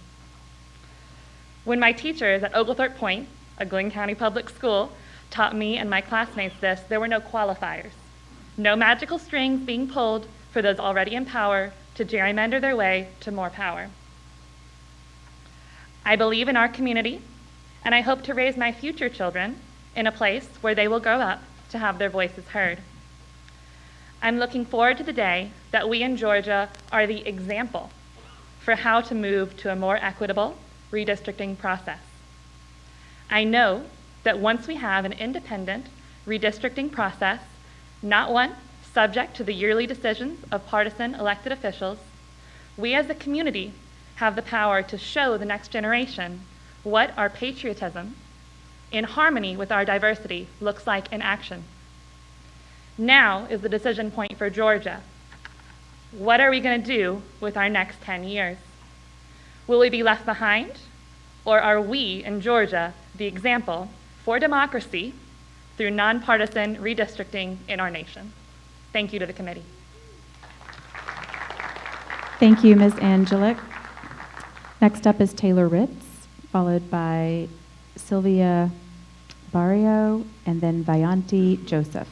When my teachers at Oglethorpe Point, a Glynn County public school, taught me and my classmates this, there were no qualifiers, no magical strings being pulled for those already in power to gerrymander their way to more power. I believe in our community, and I hope to raise my future children in a place where they will grow up to have their voices heard. I'm looking forward to the day that we in Georgia are the example for how to move to a more equitable redistricting process. I know that once we have an independent redistricting process, not one subject to the yearly decisions of partisan elected officials, we as a community have the power to show the next generation what our patriotism, in harmony with our diversity, looks like in action. Now is the decision point for Georgia. What are we going to do with our next 10 years? Will we be left behind, or are we in Georgia the example for democracy through nonpartisan redistricting in our nation? Thank you to the committee. Thank you, Ms. Angelic. Next up is Taylor Ritz, followed by Sylvia Barrio, and then Vayanti Joseph.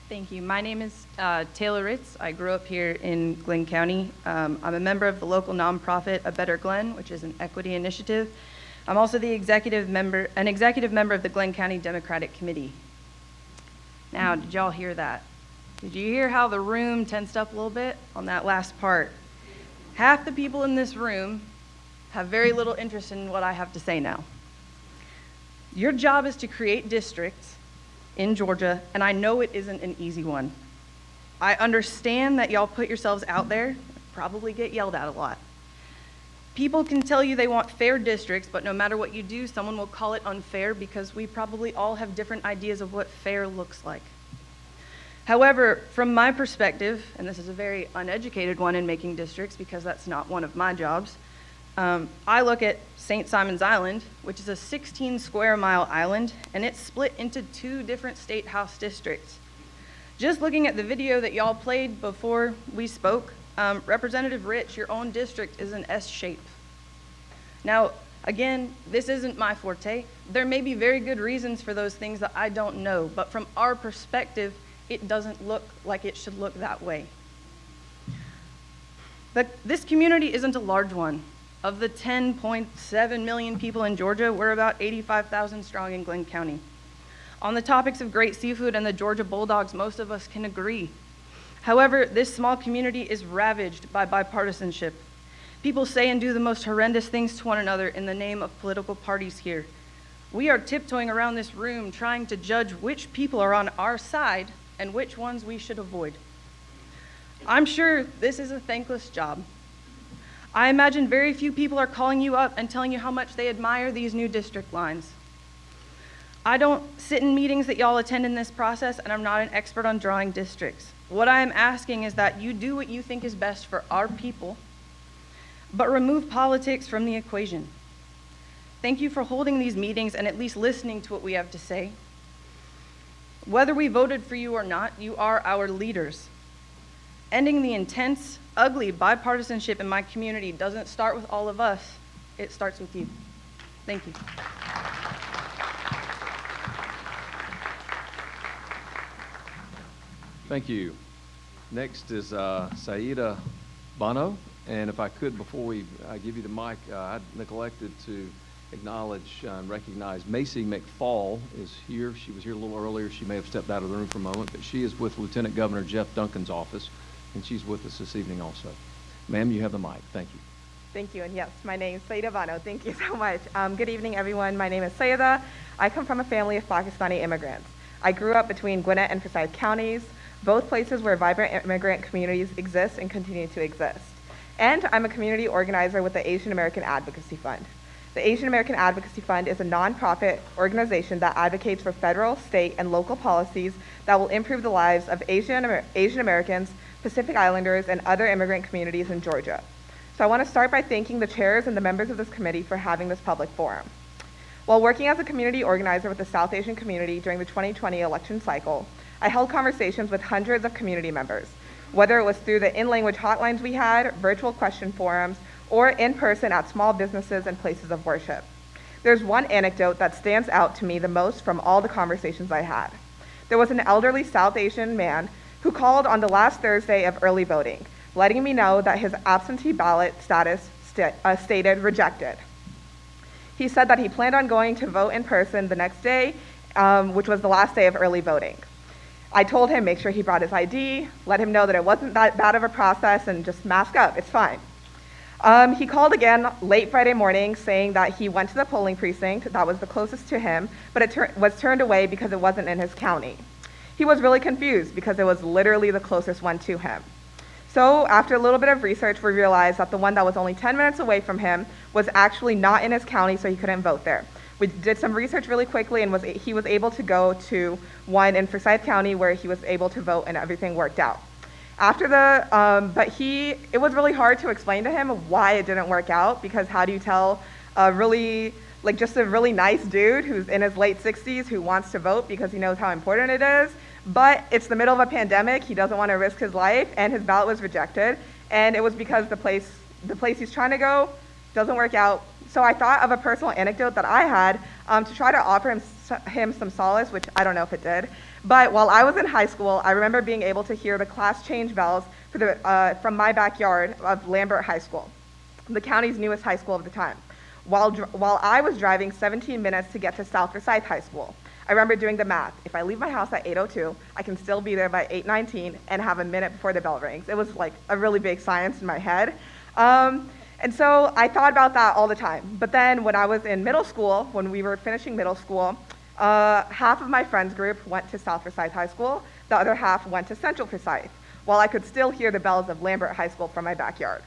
Thank you. My name is Taylor Ritz. I grew up here in Glynn County. I'm a member of the local nonprofit A Better Glenn, which is an equity initiative. I'm also the executive member of the Glynn County Democratic Committee. Now, did y'all hear that? Did you hear how the room tensed up a little bit on that last part? Half the people in this room have very little interest in what I have to say now. Your job is to create districts in Georgia, and I know it isn't an easy one. I understand that y'all put yourselves out there, probably get yelled at a lot. People can tell you they want fair districts, but no matter what you do, someone will call it unfair because we probably all have different ideas of what fair looks like. However, from my perspective, and this is a very uneducated one in making districts because that's not one of my jobs, I look at St. Simon's Island, which is a 16 square mile island, and it's split into 2 different state house districts. Just looking at the video that y'all played before we spoke, Representative Rich, your own district is an S shape. Now, again, this isn't my forte. There may be very good reasons for those things that I don't know, but from our perspective, it doesn't look like it should look that way. This community isn't a large one. Of the 10.7 million people in Georgia, we're about 85,000 strong in Glynn County. On the topics of great seafood and the Georgia Bulldogs, most of us can agree. However, this small community is ravaged by bipartisanship. People say and do the most horrendous things to one another in the name of political parties here. We are tiptoeing around this room trying to judge which people are on our side and which ones we should avoid. I'm sure this is a thankless job. I imagine very few people are calling you up and telling you how much they admire these new district lines. I don't sit in meetings that y'all attend in this process, and I'm not an expert on drawing districts. What I am asking is that you do what you think is best for our people, but remove politics from the equation. Thank you for holding these meetings and at least listening to what we have to say. Whether we voted for you or not, you are our leaders. Ending the intense, ugly bipartisanship in my community doesn't start with all of us, it starts with you. Thank you. Thank you. Next is Saida Bono, and if I could, before we give you the mic, I neglected to acknowledge and recognize Macy McFall is here. She was here a little earlier. She may have stepped out of the room for a moment, but she is with Lieutenant Governor Jeff Duncan's office, and she's with us this evening also. Ma'am, you have the mic. Thank you. Thank you, and yes, my name is Saida Bano. Thank you so much. Good evening, everyone. My name is Saida. I come from a family of Pakistani immigrants. I grew up between Gwinnett and Forsyth counties, both places where vibrant immigrant communities exist and continue to exist. And I'm a community organizer with the Asian American Advocacy Fund. The Asian American Advocacy Fund is a nonprofit organization that advocates for federal, state, and local policies that will improve the lives of Asian Americans, Pacific Islanders, and other immigrant communities in Georgia. So I want to start by thanking the chairs and the members of this committee for having this public forum. While working as a community organizer with the South Asian community during the 2020 election cycle, I held conversations with hundreds of community members. whether it was through the in-language hotlines we had, virtual question forums, or in person at small businesses and places of worship. There's one anecdote that stands out to me the most from all the conversations I had. There was an elderly South Asian man who called on the last Thursday of early voting, letting me know that his absentee ballot status stated rejected. He said that he planned on going to vote in person the next day, which was the last day of early voting. I told him make sure he brought his ID, let him know that it wasn't that bad of a process, and just mask up, it's fine. He called again late Friday morning saying that he went to the polling precinct that was the closest to him, but it was turned away because it wasn't in his county. He was really confused because it was literally the closest one to him. So after a little bit of research, we realized that the one that was only 10 minutes away from him was actually not in his county, so he couldn't vote there. We did some research really quickly, and he was able to go to one in Forsyth County where he was able to vote and everything worked out. After it was really hard to explain to him why it didn't work out, because how do you tell just a really nice dude who's in his late 60s who wants to vote because he knows how important it is, but it's the middle of a pandemic, he doesn't want to risk his life, and his ballot was rejected, and it was because the place he's trying to go doesn't work out. So I thought of a personal anecdote that I had to try to offer him some solace, which I don't know if it did. But while I was in high school, I remember being able to hear the class change bells from my backyard of Lambert High School, the county's newest high school of the time, while I was driving 17 minutes to get to South Forsyth High School. I remember doing the math. If I leave my house at 8:02, I can still be there by 8:19 and have a minute before the bell rings. It was like a really big science in my head. And so I thought about that all the time. But then when I was in middle school, when we were finishing middle school, half of my friends group went to South Forsyth High School, the other half went to Central Forsyth, while I could still hear the bells of Lambert High School from my backyard.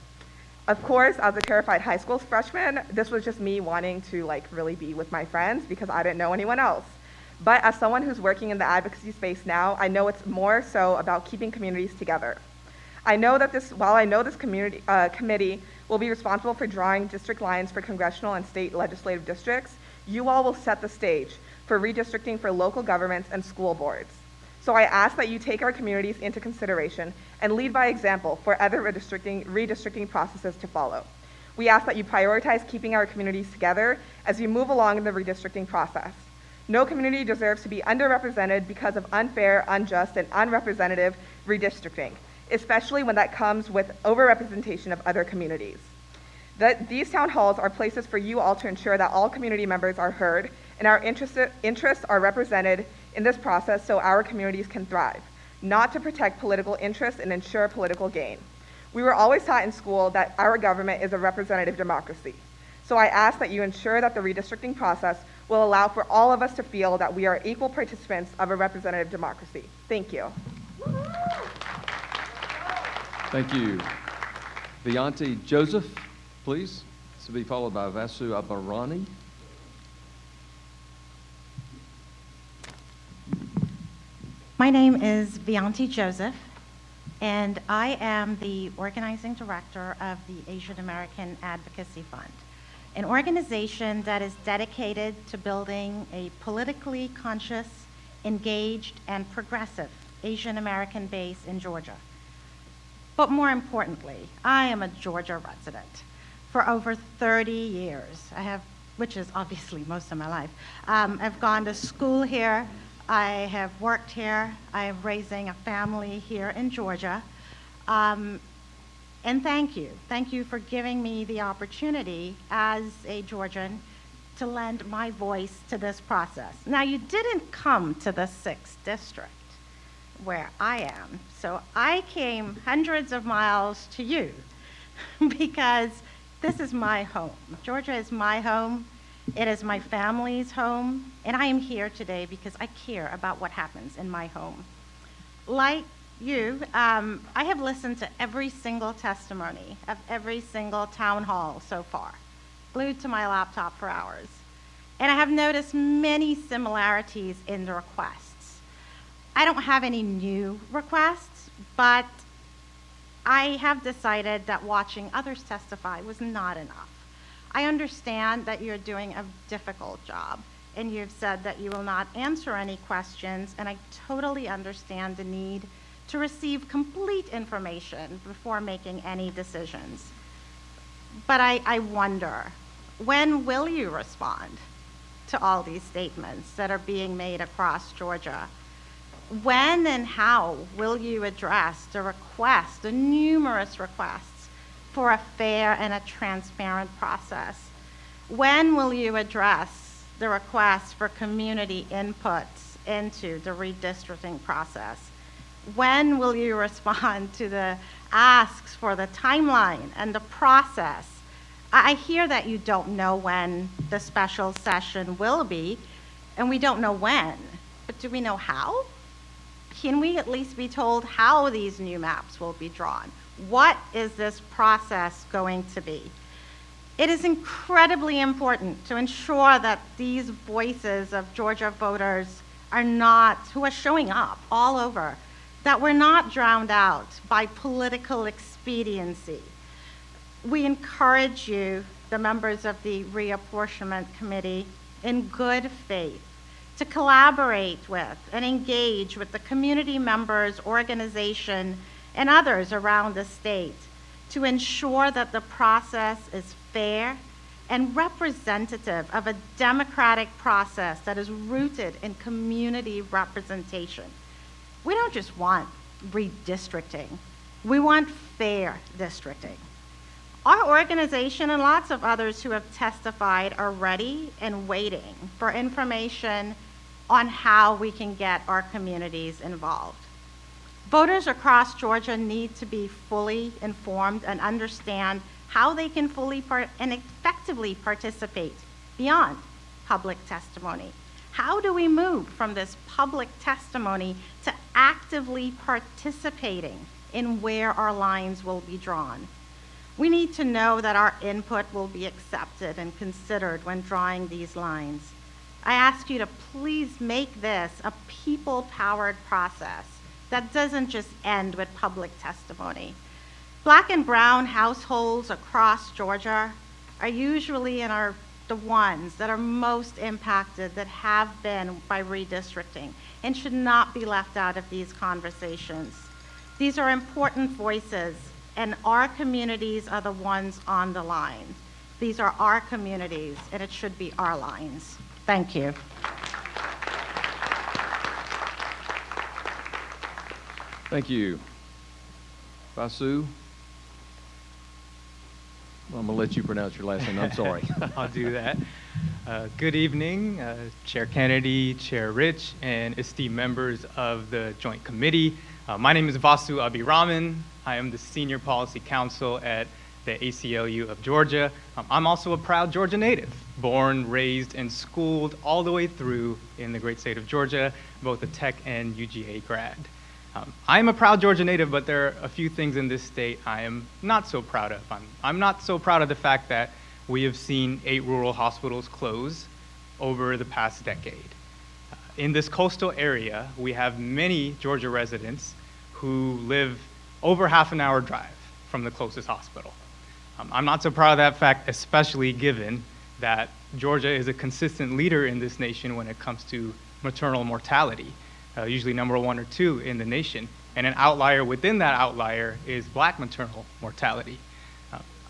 Of course, as a terrified high school freshman, this was just me wanting to really be with my friends because I didn't know anyone else. But as someone who's working in the advocacy space now, I know it's more so about keeping communities together. I know that while I know this committee will be responsible for drawing district lines for congressional and state legislative districts, you all will set the stage for redistricting for local governments and school boards. So I ask that you take our communities into consideration and lead by example for other redistricting processes to follow. We ask that you prioritize keeping our communities together as you move along in the redistricting process. No community deserves to be underrepresented because of unfair, unjust, and unrepresentative redistricting, especially when that comes with overrepresentation of other communities. These town halls are places for you all to ensure that all community members are heard and our interests are represented in this process so our communities can thrive, not to protect political interests and ensure political gain. We were always taught in school that our government is a representative democracy. So I ask that you ensure that the redistricting process will allow for all of us to feel that we are equal participants of a representative democracy. Thank you. Thank you. Vianti Joseph, please. This will be followed by Vasu Abarani. My name is Vianti Joseph, and I am the organizing director of the Asian American Advocacy Fund, an organization that is dedicated to building a politically conscious, engaged, and progressive Asian American base in Georgia. But more importantly, I am a Georgia resident for over 30 years. Which is obviously most of my life. I've gone to school here. I have worked here. I am raising a family here in Georgia. And thank you. Thank you for giving me the opportunity as a Georgian to lend my voice to this process. Now, you didn't come to the 6th District where I am, so I came hundreds of miles to you because this is my home. Georgia is my home. It is my family's home, and I am here today because I care about what happens in my home. Like you, I have listened to every single testimony of every single town hall so far, glued to my laptop for hours. And I have noticed many similarities in the requests. I don't have any new requests, but I have decided that watching others testify was not enough. I understand that you're doing a difficult job, and you've said that you will not answer any questions, and I totally understand the need to receive complete information before making any decisions. But I wonder, when will you respond to all these statements that are being made across Georgia? When and how will you address the numerous requests for a fair and a transparent process? When will you address the requests for community inputs into the redistricting process? When will you respond to the asks for the timeline and the process? I hear that you don't know when the special session will be, and we don't know when, but do we know how? Can we at least be told how these new maps will be drawn? What is this process going to be? It is incredibly important to ensure that these voices of Georgia voters who are showing up all over, that we're not drowned out by political expediency. We encourage you, the members of the Reapportionment Committee, in good faith, to collaborate with and engage with the community members, organization, and others around the state to ensure that the process is fair and representative of a democratic process that is rooted in community representation. We don't just want redistricting, we want fair districting. Our organization and lots of others who have testified are ready and waiting for information on how we can get our communities involved. Voters across Georgia need to be fully informed and understand how they can fully and effectively participate beyond public testimony. How do we move from this public testimony to actively participating in where our lines will be drawn? We need to know that our input will be accepted and considered when drawing these lines. I ask you to please make this a people-powered process that doesn't just end with public testimony. Black and brown households across Georgia are usually the ones that are most impacted, that have been by redistricting, and should not be left out of these conversations. These are important voices, and our communities are the ones on the line. These are our communities, and it should be our lines. Thank you. Thank you. Vasu? Well, I'm going to let you pronounce your last name. I'm sorry. I'll do that. Good evening, Chair Kennedy, Chair Rich, and esteemed members of the Joint Committee. My name is Vasu Abhiraman. I am the Senior Policy Counsel at the ACLU of Georgia. I'm also a proud Georgia native, born, raised, and schooled all the way through in the great state of Georgia, both a Tech and UGA grad. I am a proud Georgia native, but there are a few things in this state I am not so proud of. I'm not so proud of the fact that we have seen 8 rural hospitals close over the past decade. In this coastal area, we have many Georgia residents who live over half an hour drive from the closest hospital. I'm not so proud of that fact, especially given that Georgia is a consistent leader in this nation when it comes to maternal mortality. Usually number 1 or 2 in the nation. And an outlier within that outlier is Black maternal mortality.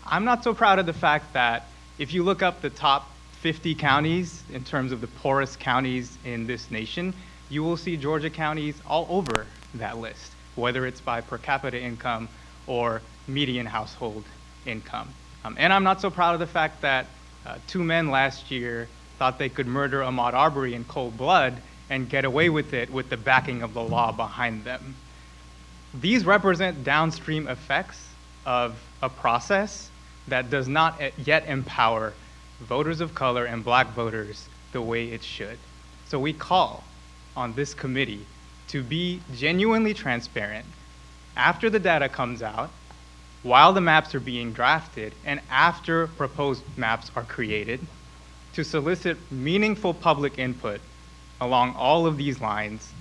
I'm not so proud of the fact that if you look up the top 50 counties in terms of the poorest counties in this nation, you will see Georgia counties all over that list, whether it's by per capita income or median household income. And I'm not so proud of the fact that 2 men last year thought they could murder Ahmaud Arbery in cold blood and get away with it with the backing of the law behind them. These represent downstream effects of a process that does not yet empower voters of color and Black voters the way it should. So we call on this committee to be genuinely transparent after the data comes out, while the maps are being drafted, and after proposed maps are created, to solicit meaningful public input along all of these lines,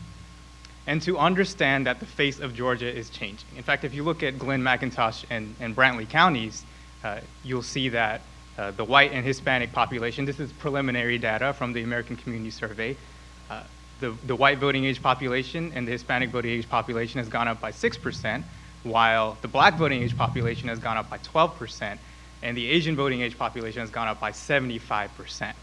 and to understand that the face of Georgia is changing. In fact, if you look at Glenn, McIntosh, and Brantley counties, you'll see that the white and Hispanic population, this is preliminary data from the American Community Survey, the white voting age population and the Hispanic voting age population has gone up by 6%, while the black voting age population has gone up by 12%, and the Asian voting age population has gone up by 75%.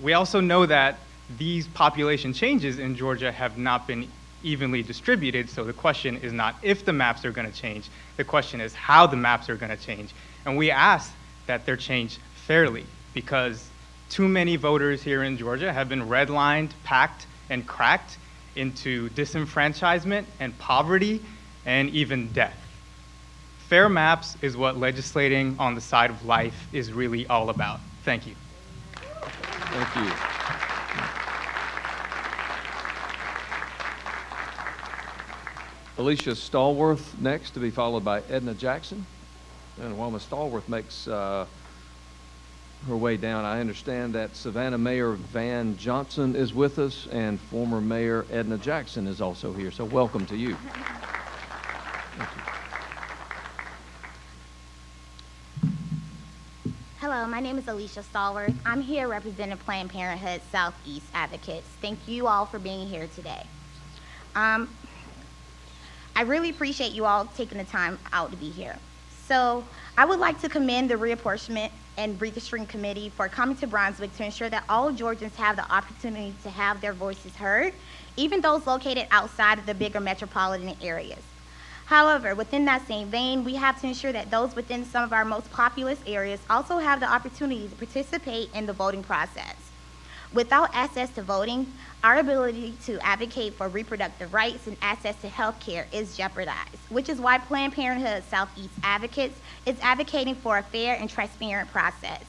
We also know that these population changes in Georgia have not been evenly distributed, so the question is not if the maps are going to change, the question is how the maps are going to change. And we ask that they're changed fairly, because too many voters here in Georgia have been redlined, packed, and cracked into disenfranchisement and poverty and even death. Fair maps is what legislating on the side of life is really all about. Thank you. Thank you. Alicia Stallworth next, to be followed by Edna Jackson. And while Ms. Stallworth makes her way down, I understand that Savannah Mayor Van Johnson is with us, and former Mayor Edna Jackson is also here. So welcome to you. Thank you. Hello, my name is Alicia Stallworth. I'm here representing Planned Parenthood Southeast Advocates. Thank you all for being here today. I really appreciate you all taking the time out to be here. So I would like to commend the Reapportionment and Redistricting Committee for coming to Brunswick to ensure that all Georgians have the opportunity to have their voices heard, even those located outside of the bigger metropolitan areas. However, within that same vein, we have to ensure that those within some of our most populous areas also have the opportunity to participate in the voting process. Without access to voting, our ability to advocate for reproductive rights and access to health care is jeopardized, which is why Planned Parenthood Southeast Advocates is advocating for a fair and transparent process.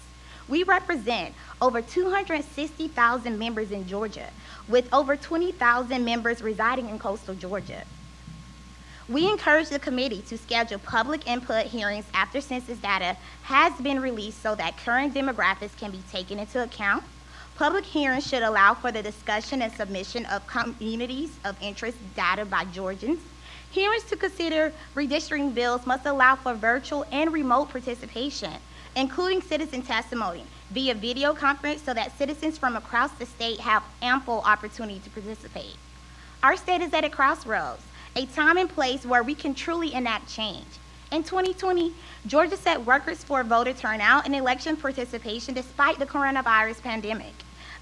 We represent over 260,000 members in Georgia, with over 20,000 members residing in coastal Georgia. We encourage the committee to schedule public input hearings after census data has been released so that current demographics can be taken into account. Public hearings should allow for the discussion and submission of communities of interest data by Georgians. Hearings to consider redistricting bills must allow for virtual and remote participation, including citizen testimony via video conference, so that citizens from across the state have ample opportunity to participate. Our state is at a crossroads, a time and place where we can truly enact change. In 2020, Georgia set records for voter turnout and election participation despite the coronavirus pandemic.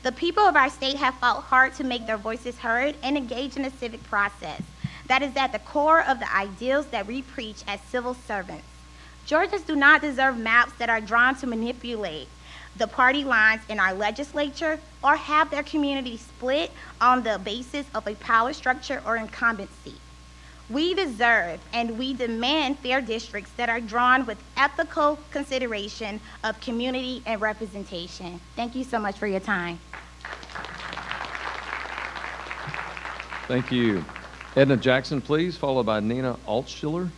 The people of our state have fought hard to make their voices heard and engage in the civic process that is at the core of the ideals that we preach as civil servants. Georgians do not deserve maps that are drawn to manipulate the party lines in our legislature or have their community split on the basis of a power structure or incumbency. We deserve and we demand fair districts that are drawn with ethical consideration of community and representation. Thank you so much for your time. Thank you. Edna Jackson, please, followed by Nina Altschiller.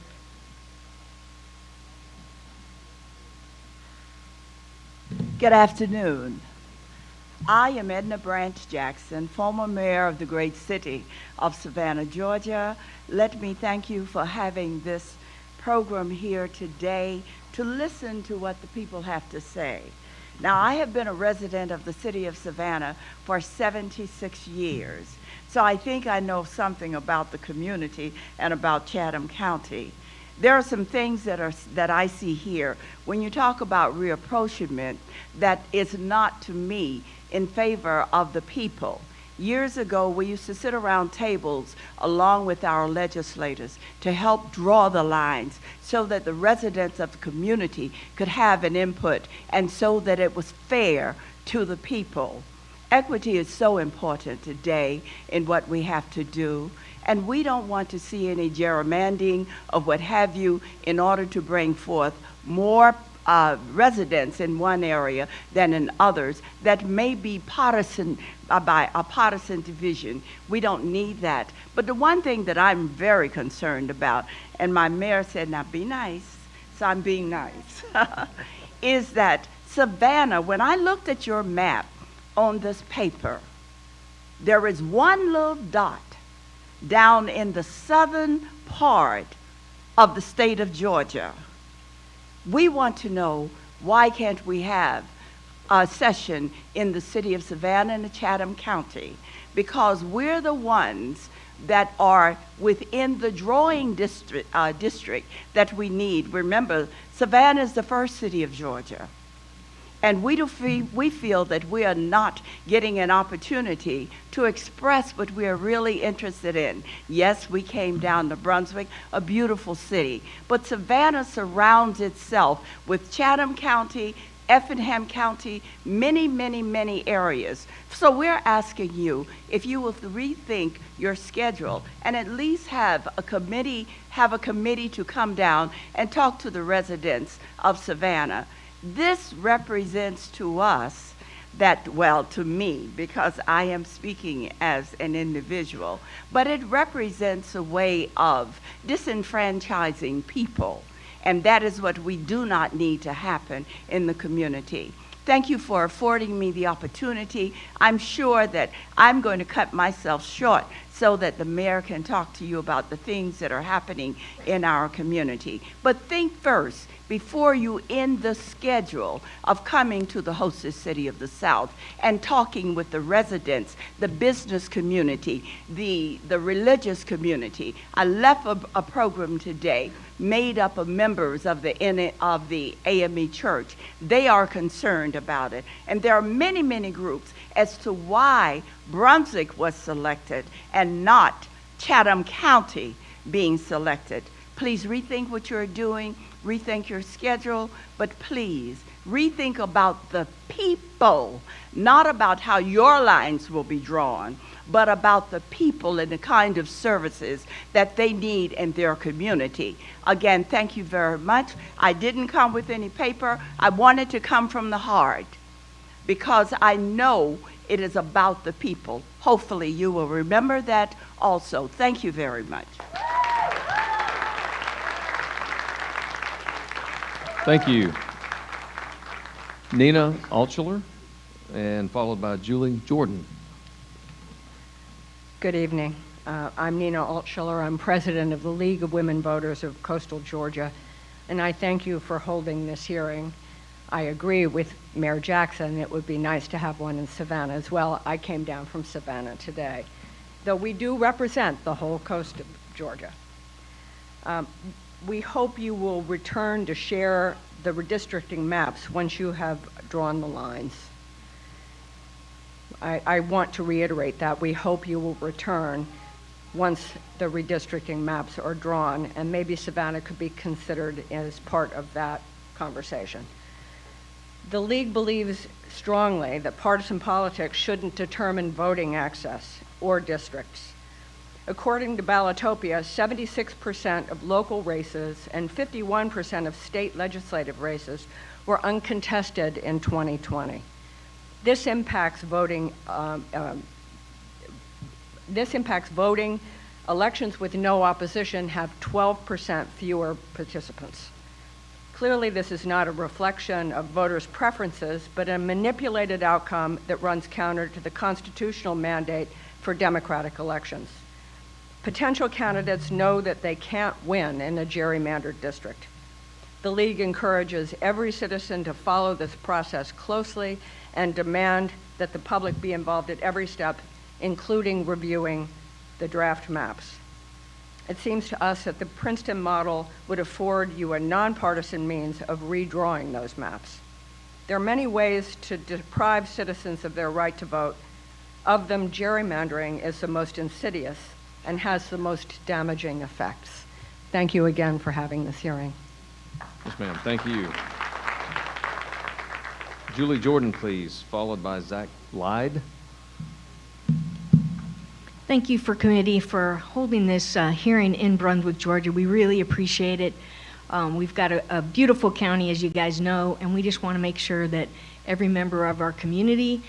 Good afternoon. I am Edna Branch Jackson, former mayor of the great city of Savannah, Georgia. Let me thank you for having this program here today to listen to what the people have to say. Now, I have been a resident of the city of Savannah for 76 years, so I think I know something about the community and about Chatham County. There are some things that I see here when you talk about reapportionment that is not, to me, in favor of the people. Years ago, we used to sit around tables along with our legislators to help draw the lines so that the residents of the community could have an input and so that it was fair to the people. Equity is so important today in what we have to do, and we don't want to see any gerrymandering of what have you in order to bring forth more residents in one area than in others that may be partisan by a partisan division. We don't need that. But the one thing that I'm very concerned about, and my mayor said, now be nice, so I'm being nice, is that Savannah, when I looked at your map on this paper, there is one little dot down in the southern part of the state of Georgia. We want to know, why can't we have session in the city of Savannah and Chatham County, because we're the ones that are within the drawing district that we need. Remember, Savannah is the first city of Georgia. And we feel that we are not getting an opportunity to express what we are really interested in. Yes, we came down to Brunswick, a beautiful city, but Savannah surrounds itself with Chatham County, Effingham County, many, many, many areas. So we're asking you if you will rethink your schedule and at least have a committee to come down and talk to the residents of Savannah. This represents to us that, well, to me, because I am speaking as an individual, but it represents a way of disenfranchising people. And that is what we do not need to happen in the community. Thank you for affording me the opportunity. I'm sure that I'm going to cut myself short so that the mayor can talk to you about the things that are happening in our community. But think first, before you end the schedule of coming to the hostess city of the South and talking with the residents, the business community, the religious community. I left a program today made up of members of the AME Church. They are concerned about it. And there are many, many groups as to why Brunswick was selected and not Chatham County being selected. Please rethink what you're doing, rethink your schedule, but please rethink about the people, not about how your lines will be drawn, but about the people and the kind of services that they need in their community. Again, thank you very much. I didn't come with any paper. I wanted to come from the heart because I know it is about the people. Hopefully you will remember that also. Thank you very much. Thank you. Nina Altschuler, and followed by Julie Jordan. Good evening. I'm Nina Altschuler. I'm president of the League of Women Voters of Coastal Georgia, and I thank you for holding this hearing. I agree with Mayor Jackson. It would be nice to have one in Savannah as well. I came down from Savannah today, though we do represent the whole coast of Georgia. We hope you will return to share the redistricting maps once you have drawn the lines. I want to reiterate that. We hope you will return once the redistricting maps are drawn, and maybe Savannah could be considered as part of that conversation. The League believes strongly that partisan politics shouldn't determine voting access or districts. According to Ballotopia, 76% of local races and 51% of state legislative races were uncontested in 2020. This impacts voting. Elections with no opposition have 12% fewer participants. Clearly, this is not a reflection of voters' preferences, but a manipulated outcome that runs counter to the constitutional mandate for democratic elections. Potential candidates know that they can't win in a gerrymandered district. The League encourages every citizen to follow this process closely and demand that the public be involved at every step, including reviewing the draft maps. It seems to us that the Princeton model would afford you a nonpartisan means of redrawing those maps. There are many ways to deprive citizens of their right to vote. Of them, gerrymandering is the most insidious and has the most damaging effects. Thank you again for having this hearing. Yes, ma'am. Thank you. Julie Jordan, please, followed by Zach Lyde. Thank you for committee for holding this hearing in Brunswick, Georgia. We really appreciate it. We've got a beautiful county, as you guys know, and we just want to make sure that every member of our community's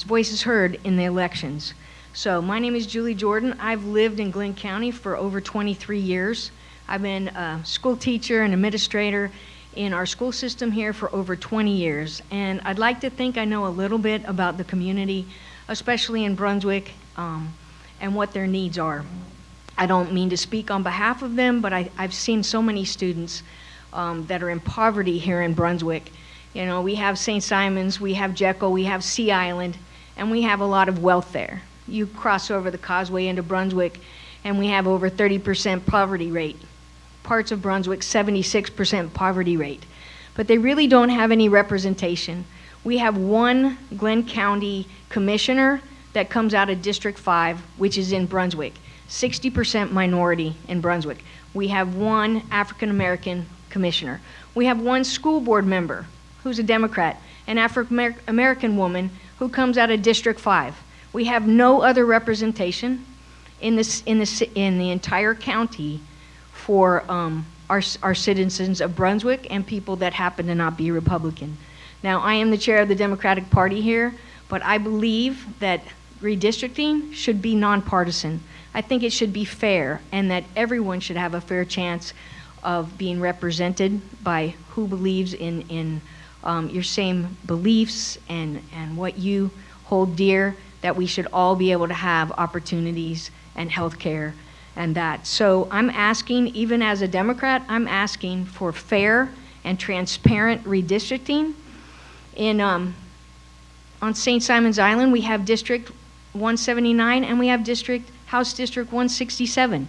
voice is heard in the elections. So my name is Julie Jordan. I've lived in Glenn County for over 23 years. I've been a school teacher and administrator in our school system here for over 20 years. And I'd like to think I know a little bit about the community, especially in Brunswick, and what their needs are. I don't mean to speak on behalf of them, but I've seen so many students that are in poverty here in Brunswick, You know, we have St. Simons, we have Jekyll, we have Sea Island, and we have a lot of wealth there. You cross over the causeway into Brunswick, and we have over 30% poverty rate. Parts of Brunswick, 76% poverty rate. But they really don't have any representation. We have one Glenn County commissioner that comes out of District 5, which is in Brunswick. 60% minority in Brunswick. We have one African American commissioner. We have one school board member who's a Democrat, an African American woman who comes out of District 5. We have no other representation in the entire county for our citizens of Brunswick and people that happen to not be Republican. Now, I am the chair of the Democratic Party here, but I believe that redistricting should be nonpartisan. I think it should be fair, and that everyone should have a fair chance of being represented by who believes in your same beliefs and what you hold dear, that we should all be able to have opportunities and health care and that. So I'm asking, even as a Democrat, I'm asking for fair and transparent redistricting. On St. Simons Island, we have District 179 and we have House District 167.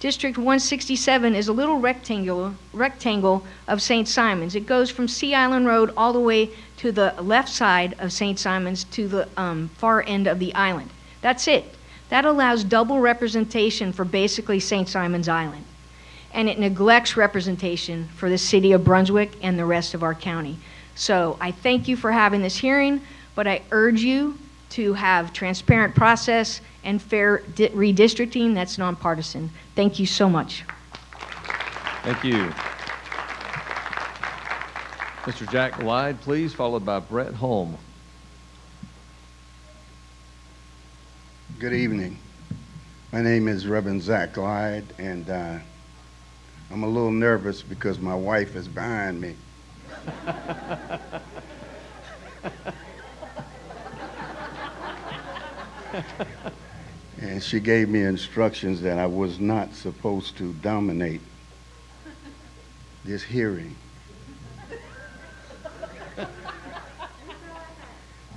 District 167 is a little rectangle of St. Simons. It goes from Sea Island Road all the way to the left side of St. Simons to the far end of the island. That's it. That allows double representation for basically St. Simons Island. And it neglects representation for the city of Brunswick and the rest of our county. So I thank you for having this hearing, but I urge you to have transparent process and fair redistricting that's nonpartisan. Thank you so much. Thank you. Mr. Jack Lyde, please, followed by Brett Holm. Good evening. My name is Reverend Zach Lyde, and I'm a little nervous because my wife is behind me. And she gave me instructions that I was not supposed to dominate this hearing.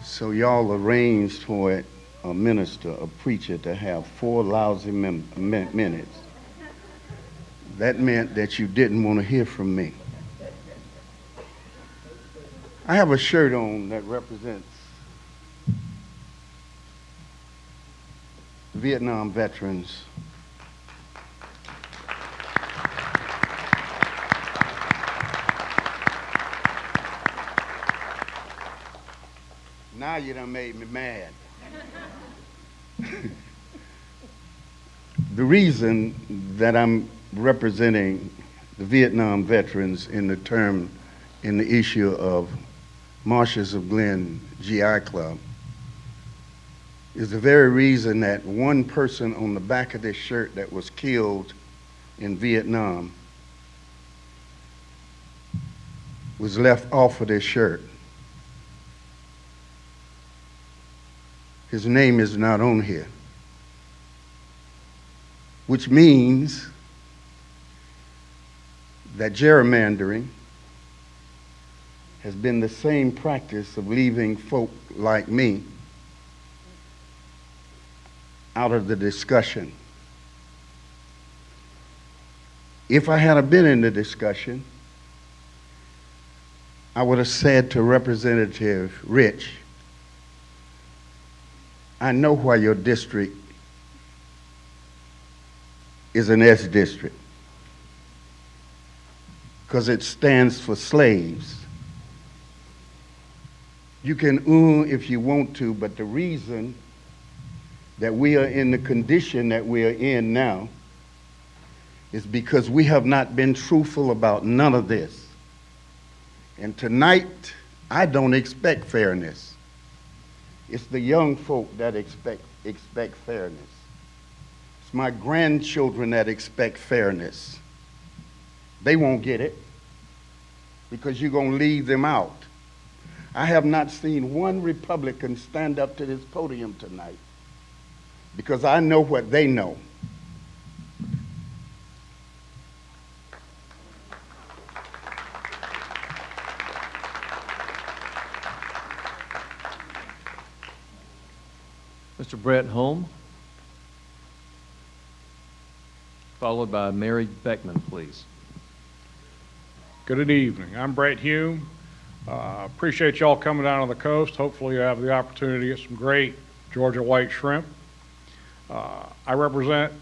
So y'all arranged for it, a minister, a preacher, to have 4 lousy minutes. That meant that you didn't want to hear from me. I have a shirt on that represents Vietnam veterans. Now you done made me mad. The reason that I'm representing the Vietnam veterans in the issue of Marshals of Glen GI Club is the very reason that one person on the back of this shirt that was killed in Vietnam was left off of this shirt. His name is not on here, which means that gerrymandering has been the same practice of leaving folk like me out of the discussion. If I had been in the discussion, I would have said to Representative Rich, I know why your district is an S district, because it stands for slaves. You can if you want to, but the reason that we are in the condition that we are in now is because we have not been truthful about none of this. And tonight, I don't expect fairness. It's the young folk that expect fairness. It's my grandchildren that expect fairness. They won't get it because you're going to leave them out. I have not seen one Republican stand up to this podium tonight because I know what they know. Mr. Brett Holm, followed by Mary Beckman, please. Good evening. I'm Brett Hume. Appreciate y'all coming down on the coast. Hopefully you have the opportunity to get some great Georgia white shrimp. I represent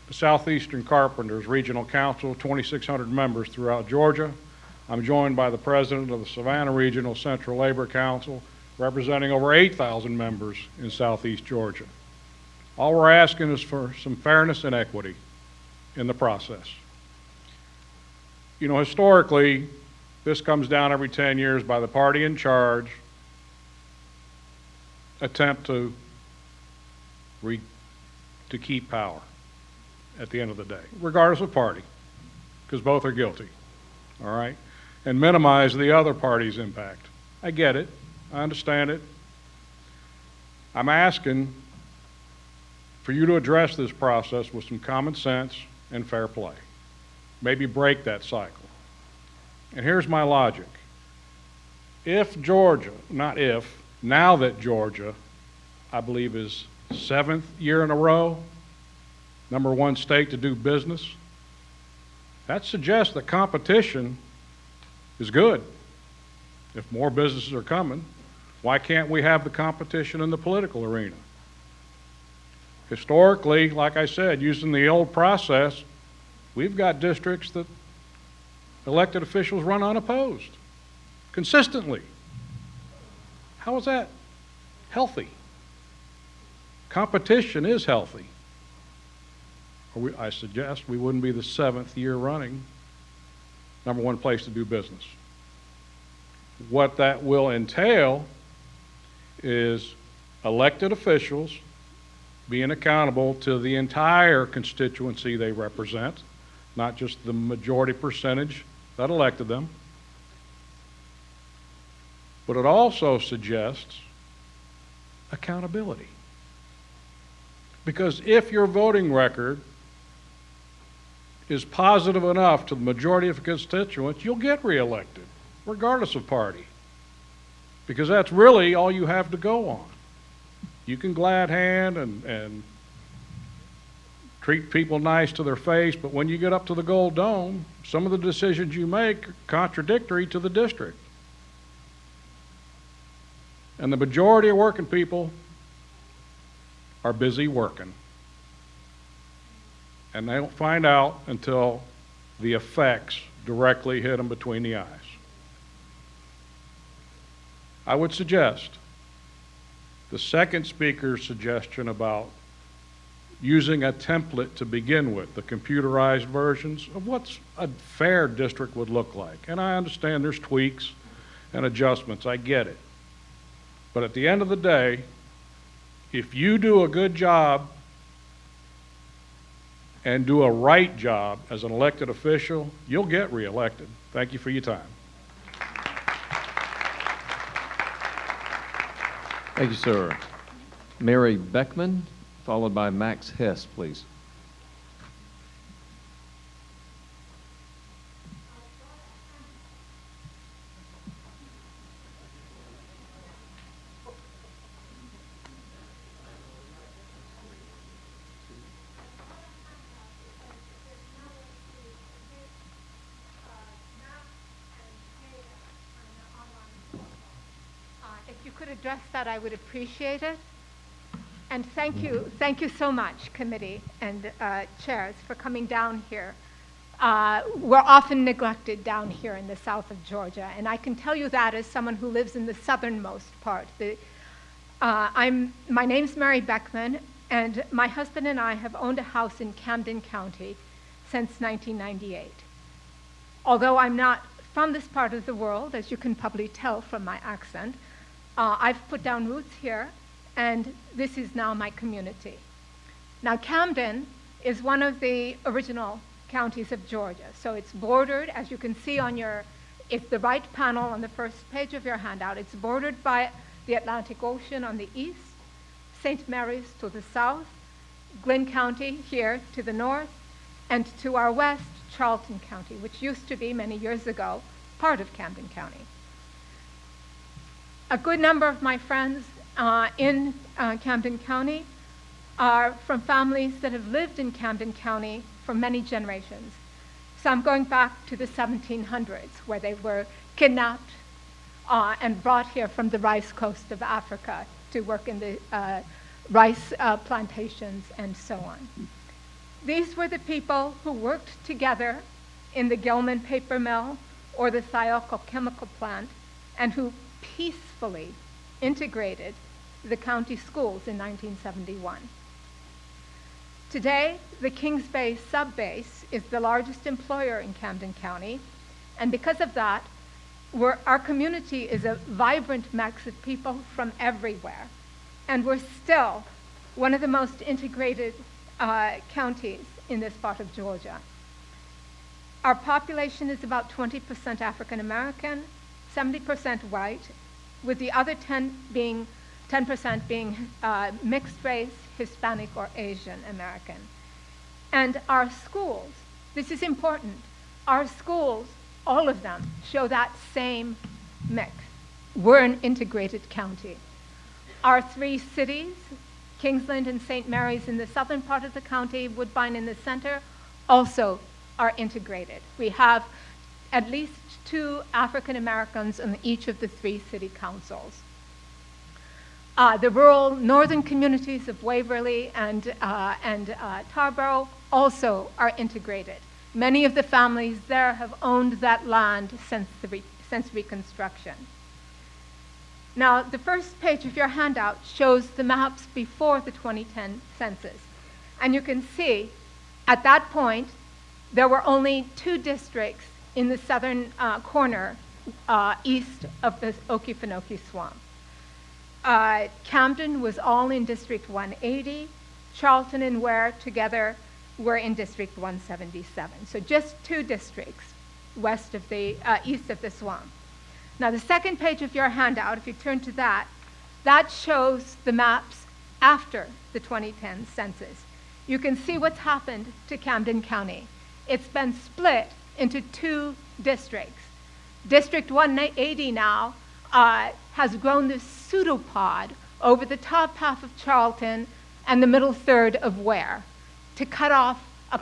the Southeastern Carpenters Regional Council, 2,600 members throughout Georgia. I'm joined by the president of the Savannah Regional Central Labor Council, representing over 8,000 members in Southeast Georgia. All we're asking is for some fairness and equity in the process. You know, historically, this comes down every 10 years by the party in charge attempt to keep power at the end of the day, regardless of party, because both are guilty, all right? And minimize the other party's impact. I get it. I understand it. I'm asking for you to address this process with some common sense and fair play. Maybe break that cycle. And here's my logic. If Georgia, not if, now that Georgia, I believe is 7th year in a row, #1 state to do business, that suggests that competition is good. If more businesses are coming, why can't we have the competition in the political arena? Historically, like I said, using the old process, we've got districts that elected officials run unopposed consistently. How is that healthy? Competition is healthy. I suggest we wouldn't be the 7th year running #1 place to do business. What that will entail is elected officials being accountable to the entire constituency they represent, not just the majority percentage that elected them. But it also suggests accountability. Because if your voting record is positive enough to the majority of constituents, you'll get reelected, regardless of party. Because that's really all you have to go on. You can glad hand and treat people nice to their face, but when you get up to the Gold Dome, some of the decisions you make are contradictory to the district. And the majority of working people are busy working. And they don't find out until the effects directly hit them between the eyes. I would suggest the second speaker's suggestion about using a template to begin with, the computerized versions of what a fair district would look like. And I understand there's tweaks and adjustments, I get it. But at the end of the day, if you do a good job and do a right job as an elected official, you'll get reelected. Thank you for your time. Thank you, sir. Mary Beckman, followed by Max Hess, please. If you could address that, I would appreciate it. And thank you so much, committee and chairs, for coming down here. We're often neglected down here in the south of Georgia, and I can tell you that as someone who lives in the southernmost part. My name's Mary Beckman, and my husband and I have owned a house in Camden County since 1998. Although I'm not from this part of the world, as you can probably tell from my accent, I've put down roots here, and this is now my community. Now, Camden is one of the original counties of Georgia. So it's bordered, as you can see on it's the right panel on the first page of your handout. It's bordered by the Atlantic Ocean on the east, St. Mary's to the south, Glynn County here to the north, and to our west, Charlton County, which used to be, many years ago, part of Camden County. A good number of my friends in Camden County are from families that have lived in Camden County for many generations. So I'm going back to the 1700s, where they were kidnapped and brought here from the rice coast of Africa to work in the rice plantations and so on. These were the people who worked together in the Gilman paper mill or the Thiokol chemical plant, and who peacefully integrated the county schools in 1971. Today, the Kings Bay sub-base is the largest employer in Camden County, and because of that, our community is a vibrant mix of people from everywhere, and we're still one of the most integrated counties in this part of Georgia. Our population is about 20% African American, 70% white, with the other 10% being mixed race, Hispanic or Asian American. And our schools, this is important, our schools, all of them, show that same mix. We're an integrated county. Our three cities, Kingsland and St. Mary's in the southern part of the county, Woodbine in the center, also are integrated. We have at least 2 African Americans in each of the 3 city councils. The rural northern communities of Waverly and Tarboro also are integrated. Many of the families there have owned that land since Reconstruction. Now, the first page of your handout shows the maps before the 2010 census. And you can see, at that point, there were only 2 districts in the southern corner east of the Okefenokee Swamp. Camden was all in District 180. Charlton and Ware together were in District 177. So just 2 districts east of the swamp. Now the second page of your handout, if you turn to that shows the maps after the 2010 census. You can see what's happened to Camden County. It's been split into 2 districts. District 180 now has grown this pseudopod over the top half of Charlton and the middle third of Ware to cut off a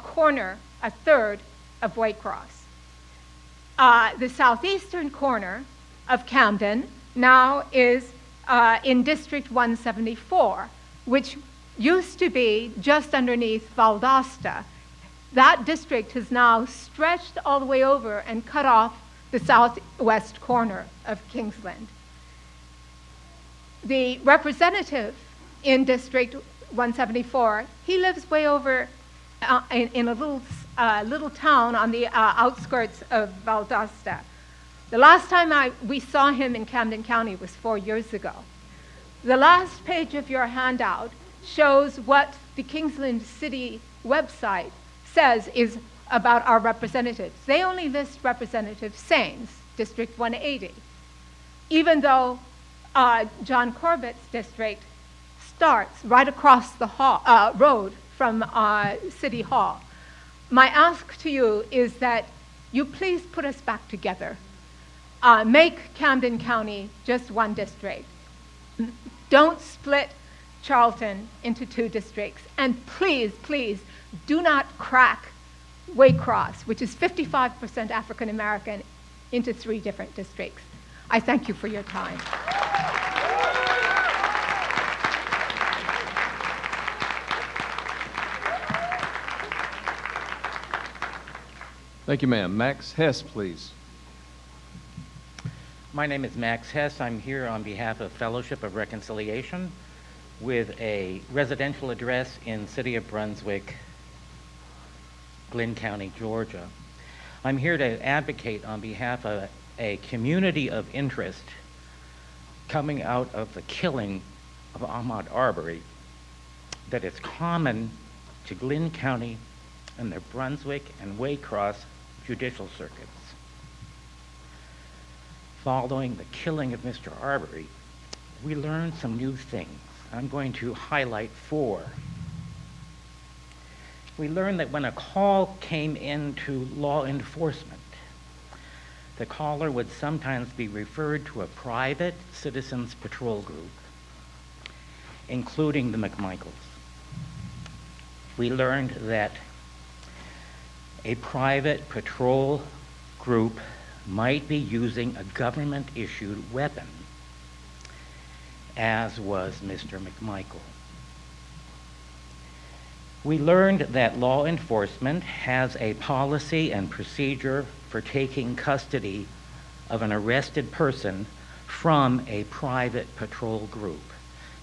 third of Waycross. The southeastern corner of Camden now is in District 174, which used to be just underneath Valdosta. That district has now stretched all the way over and cut off the southwest corner of Kingsland. The representative in District 174, he lives way over in a little town on the outskirts of Valdosta. The last time we saw him in Camden County was 4 years ago. The last page of your handout shows what the Kingsland City website says is about our representatives. They only list Representative Saines, District 180, even though John Corbett's district starts right across the road from City Hall. My ask to you is that you please put us back together. Make Camden County just 1 district. Don't split Charlton into 2 districts. And please, please, do not crack Waycross, which is 55% African American, into 3 different districts. I thank you for your time. Thank you, ma'am. Max Hess, please. My name is Max Hess. I'm here on behalf of Fellowship of Reconciliation with a residential address in City of Brunswick, Glynn County, Georgia. I'm here to advocate on behalf of a community of interest coming out of the killing of Ahmaud Arbery that is common to Glynn County and the Brunswick and Waycross judicial circuits. Following the killing of Mr. Arbery, we learned some new things. I'm going to highlight 4. We learned that when a call came into law enforcement, the caller would sometimes be referred to a private citizens patrol group including the McMichaels. We learned that a private patrol group might be using a government-issued weapon, as was Mr. McMichael. We learned that law enforcement has a policy and procedure for taking custody of an arrested person from a private patrol group.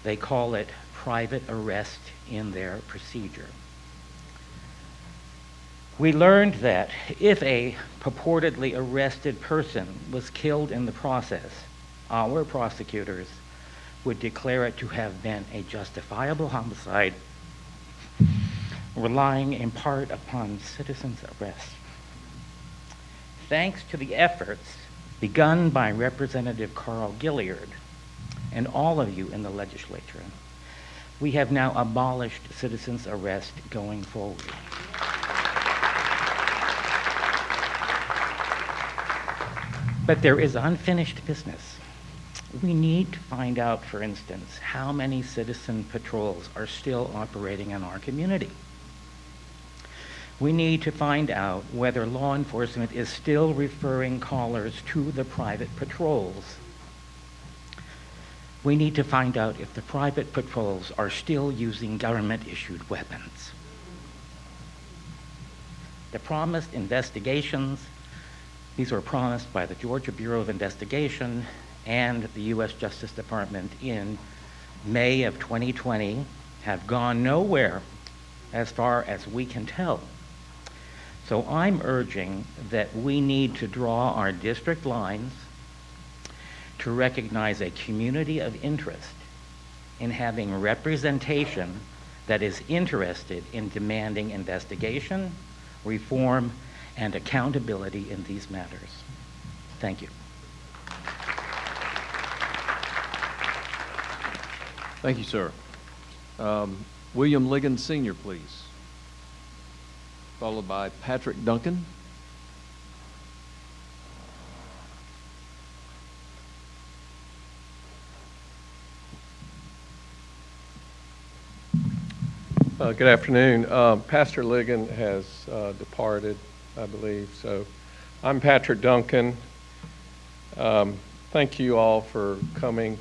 They call it private arrest in their procedure. We learned that if a purportedly arrested person was killed in the process, our prosecutors would declare it to have been a justifiable homicide, relying in part upon citizens' arrest. Thanks to the efforts begun by Representative Carl Gilliard and all of you in the legislature, we have now abolished citizens' arrest going forward. But there is unfinished business. We need to find out, for instance, how many citizen patrols are still operating in our community. We need to find out whether law enforcement is still referring callers to the private patrols. We need to find out if the private patrols are still using government-issued weapons. The promised investigations, these were promised by the Georgia Bureau of Investigation and the U.S. Justice Department in May of 2020, have gone nowhere as far as we can tell. So I'm urging that we need to draw our district lines to recognize a community of interest in having representation that is interested in demanding investigation, reform, and accountability in these matters. Thank you. Thank you, sir. William Ligon Sr., please. Followed by Patrick Duncan. Good afternoon. Pastor Ligon has departed, I believe. So I'm Patrick Duncan. Thank you all for coming.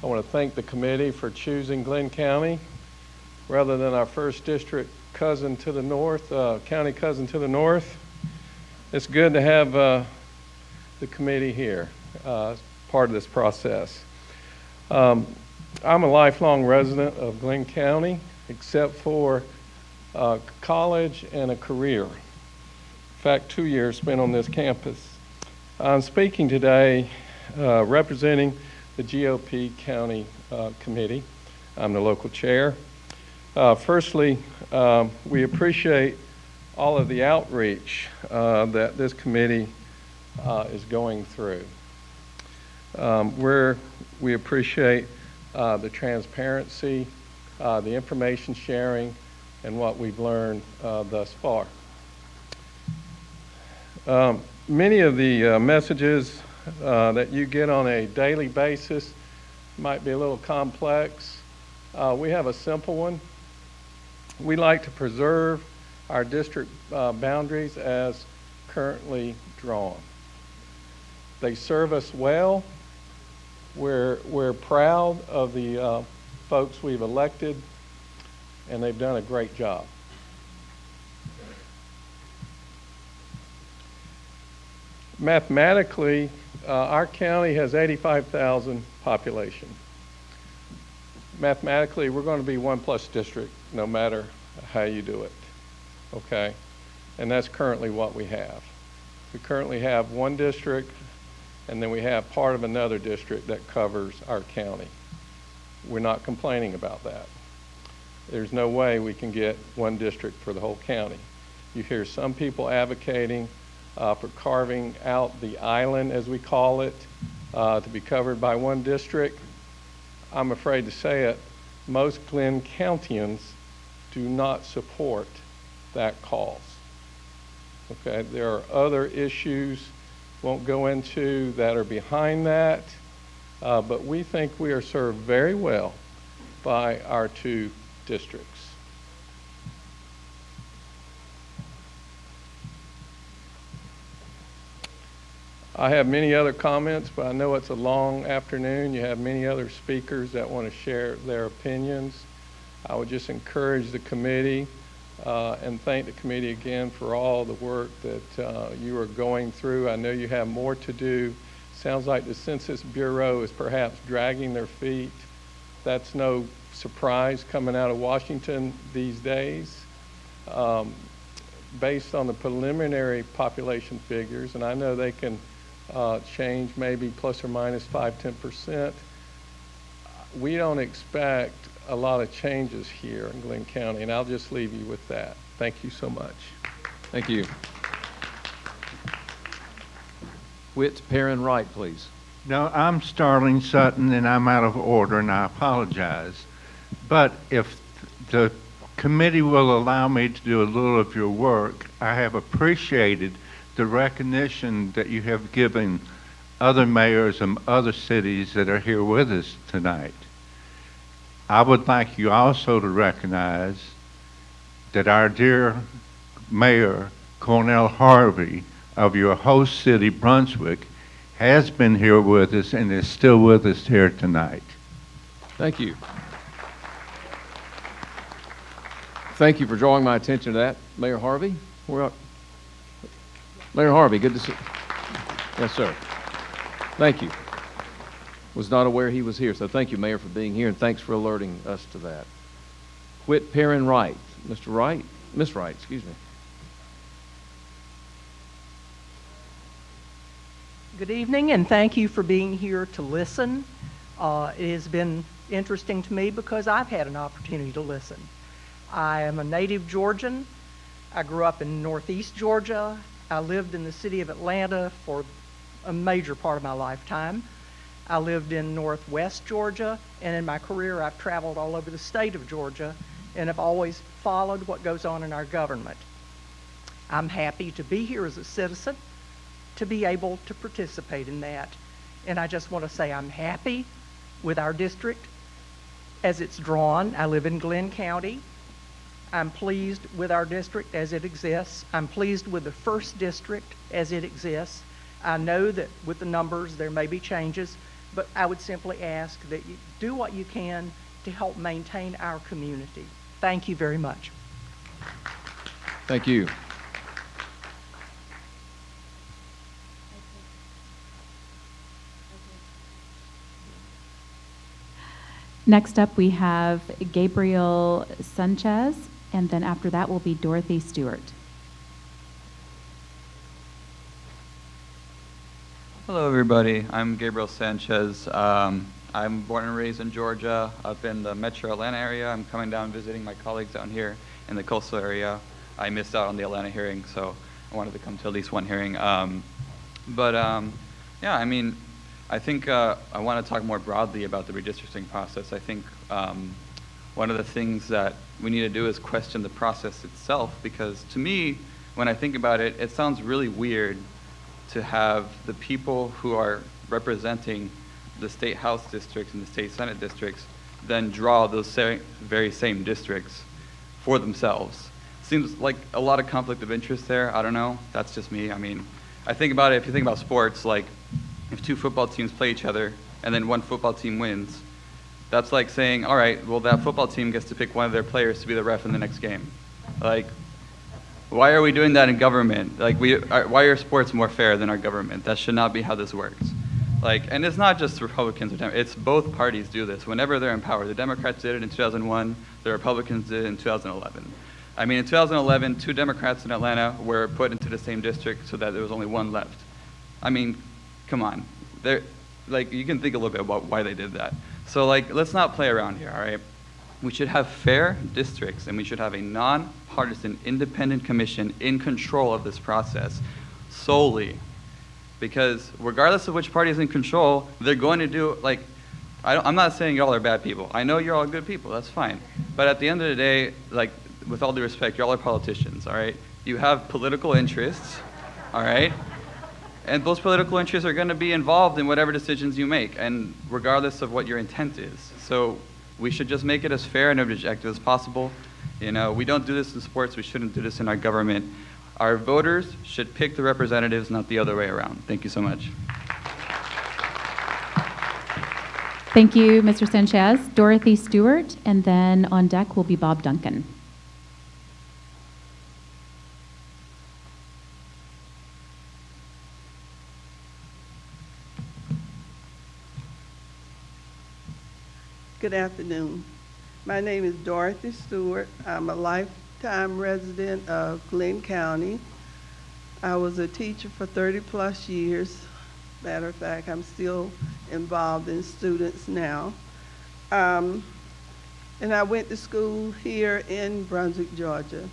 I want to thank the committee for choosing Glenn County rather than our first district cousin to the north, county cousin to the north. It's good to have the committee here as part of this process. I'm a lifelong resident of Glenn County, except for college and a career. In fact, 2 years spent on this campus. I'm speaking today representing the GOP County Committee. I'm the local chair. Firstly, we appreciate all of the outreach that this committee is going through. We appreciate the transparency, the information sharing, and what we've learned thus far. Many of the messages that you get on a daily basis might be a little complex. We have a simple one. We like to preserve our district boundaries as currently drawn. They serve us well. We're proud of the folks we've elected, and they've done a great job. Mathematically, our county has 85,000 population. Mathematically, we're going to be 1+ district no matter how you do it, okay? And that's currently what we have. We currently have one district, and then we have part of another district that covers our county. We're not complaining about that. There's no way we can get one district for the whole county. You hear some people advocating for carving out the island, as we call it, to be covered by one district. I'm afraid to say it, most Glenn Countians do not support that cause. Okay, there are other issues, won't go into, that are behind that, but we think we are served very well by our two districts. I have many other comments, but I know it's a long afternoon. You have many other speakers that want to share their opinions. I would just encourage the committee and thank the committee again for all the work that you are going through. I know you have more to do. Sounds like the Census Bureau is perhaps dragging their feet. That's no surprise coming out of Washington these days. Based on the preliminary population figures, and I know they can change maybe plus or minus 5–10%. We don't expect a lot of changes here in Glenn County, and I'll just leave you with that. Thank you so much. Thank you. Whit Perrin Wright, please. No, I'm Starling Sutton, and I'm out of order, and I apologize. But if the committee will allow me to do a little of your work, I have appreciated the recognition that you have given other mayors and other cities that are here with us tonight. I would like you also to recognize that our dear Mayor Cornell Harvey of your host city, Brunswick, has been here with us and is still with us here tonight. Thank you. Thank you for drawing my attention to that. Mayor Harvey, we're up. Mayor Harvey, good to see you. Yes, sir. Thank you. Was not aware he was here, so thank you, Mayor, for being here, and thanks for alerting us to that. Whit Perrin Wright. Mr. Wright? Miss Wright, excuse me. Good evening, and thank you for being here to listen. It has been interesting to me because I've had an opportunity to listen. I am a native Georgian. I grew up in Northeast Georgia. I lived in the city of Atlanta for a major part of my lifetime. I lived in Northwest Georgia, and in my career I've traveled all over the state of Georgia and have always followed what goes on in our government. I'm happy to be here as a citizen, to be able to participate in that. And I just want to say I'm happy with our district as it's drawn. I live in Glenn County. I'm pleased with our district as it exists. I'm pleased with the first district as it exists. I know that with the numbers there may be changes, but I would simply ask that you do what you can to help maintain our community. Thank you very much. Thank you. Next up, we have Gabriel Sanchez, and then after that will be Dorothy Stewart. Hello, everybody. I'm Gabriel Sanchez. I'm born and raised in Georgia, up in the metro Atlanta area. I'm coming down visiting my colleagues down here in the coastal area. I missed out on the Atlanta hearing, so I wanted to come to at least one hearing. Yeah, I mean, I think I want to talk more broadly about the redistricting process. I think one of the things that we need to do is question the process itself, because to me, when I think about it, it sounds really weird to have the people who are representing the state house districts and the state senate districts then draw those very same districts for themselves. Seems like a lot of conflict of interest there. I don't know. That's just me. I mean, I think about it, if you think about sports, like if two football teams play each other and then one football team wins, that's like saying, all right, well, that football team gets to pick one of their players to be the ref in the next game. Like, why are we doing that in government? Like, why are sports more fair than our government? That should not be how this works. Like, and it's not just Republicans or Democrats, it's both parties do this whenever they're in power. The Democrats did it in 2001, the Republicans did it in 2011. I mean, in 2011, 2 Democrats in Atlanta were put into the same district so that there was only one left. I mean, come on. Like, you can think a little bit about why they did that. So, like, let's not play around here, all right? We should have fair districts, and we should have a non-partisan independent commission in control of this process solely, because regardless of which party is in control, they're going to do, like, I'm not saying y'all are bad people. I know you're all good people, that's fine. But at the end of the day, like, with all due respect, y'all are politicians, all right? You have political interests, all right? And those political interests are going to be involved in whatever decisions you make, and regardless of what your intent is. So We should just make it as fair and objective as possible. You know, we don't do this in sports. We shouldn't do this in our government. Our voters should pick the representatives, not the other way around. Thank you so much. Thank you, Mr. Sanchez. Dorothy Stewart, and then on deck will be Bob Duncan. Good afternoon. My name is Dorothy Stewart. I'm a lifetime resident of Glenn County. I was a teacher for 30+ years. Matter of fact, I'm still involved in students now. And I went to school here in Brunswick, Georgia.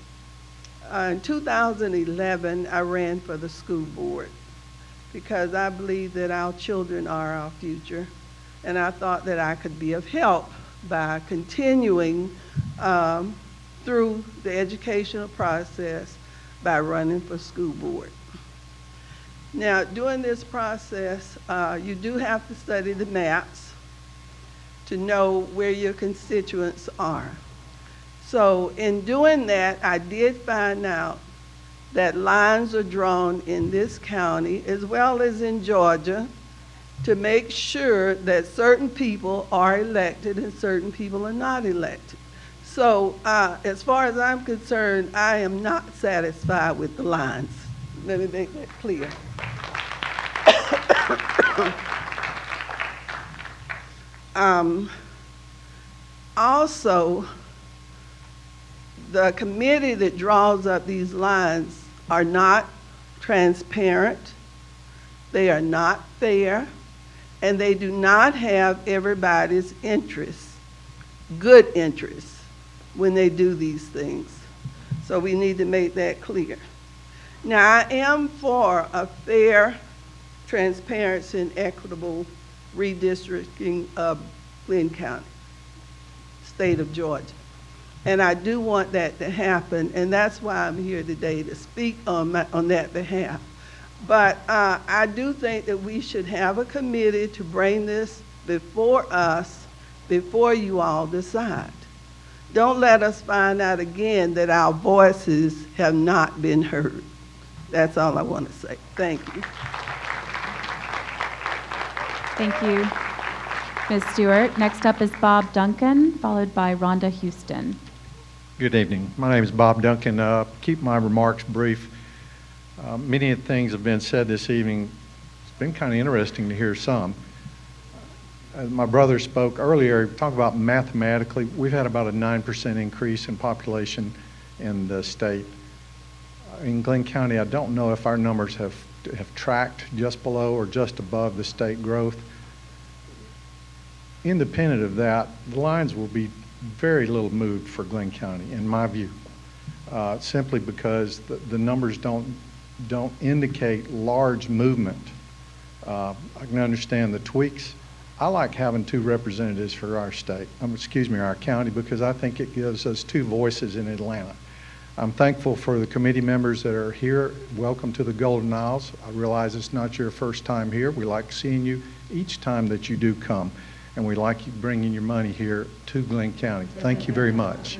In 2011, I ran for the school board because I believe that our children are our future. And I thought that I could be of help by continuing through the educational process by running for school board. Now, during this process, you do have to study the maps to know where your constituents are. So in doing that, I did find out that lines are drawn in this county as well as in Georgia to make sure that certain people are elected and certain people are not elected. So as far as I'm concerned, I am not satisfied with the lines. Let me make that clear. Also, the committee that draws up these lines are not transparent, they are not fair, and they do not have everybody's interests, good interests, when they do these things. So we need to make that clear. Now, I am for a fair, transparency, and equitable redistricting of Glenn County, state of Georgia. And I do want that to happen, and that's why I'm here today to speak on that behalf. But I do think that we should have a committee to bring this before us, before you all decide. Don't let us find out again that our voices have not been heard. That's all I want to say. Thank you. Thank you, Ms. Stewart. Next up is Bob Duncan, followed by Rhonda Houston. Good evening. My name is Bob Duncan. Keep my remarks brief. Many things have been said this evening. It's been kind of interesting to hear some. As my brother spoke earlier, talk about mathematically, we've had about a 9% increase in population in the state. In Glenn County, I don't know if our numbers have tracked just below or just above the state growth. Independent of that, the lines will be very little moved for Glenn County, in my view, simply because the numbers don't indicate large movement. I can understand the tweaks. I like having 2 representatives for our state, our county, because I think it gives us 2 voices in Atlanta. I'm thankful for the committee members that are here. Welcome to the Golden Isles. I realize it's not your first time here. We like seeing you each time that you do come, and we like you bringing your money here to Glenn County. Thank you very much.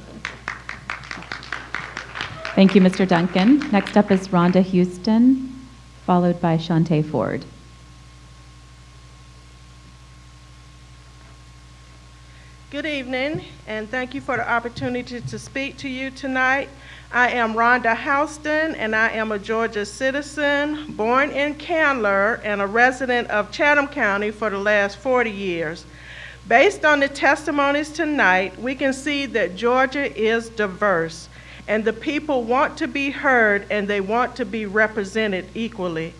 Thank you, Mr. Duncan. Next up is Rhonda Houston, followed by Shantae Ford. Good evening, and thank you for the opportunity to speak to you tonight. I am Rhonda Houston, and I am a Georgia citizen, born in Candler, and a resident of Chatham County for the last 40 years. Based on the testimonies tonight, we can see that Georgia is diverse, and the people want to be heard, and they want to be represented equally.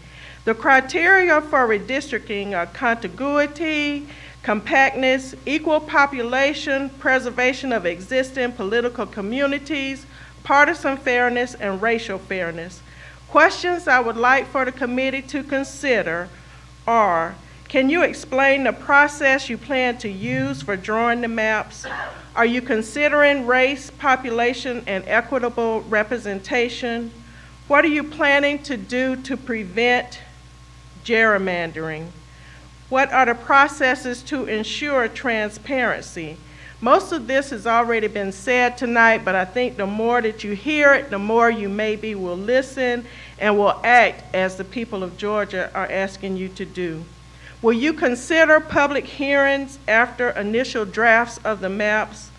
The criteria for redistricting are contiguity, compactness, equal population, preservation of existing political communities, partisan fairness, and racial fairness. Questions I would like for the committee to consider are, can you explain the process you plan to use for drawing the maps? Are you considering race, population, and equitable representation? What are you planning to do to prevent gerrymandering? What are the processes to ensure transparency? Most of this has already been said tonight, but I think the more that you hear it, the more you maybe will listen and will act as the people of Georgia are asking you to do. Will you consider public hearings after initial drafts of the maps?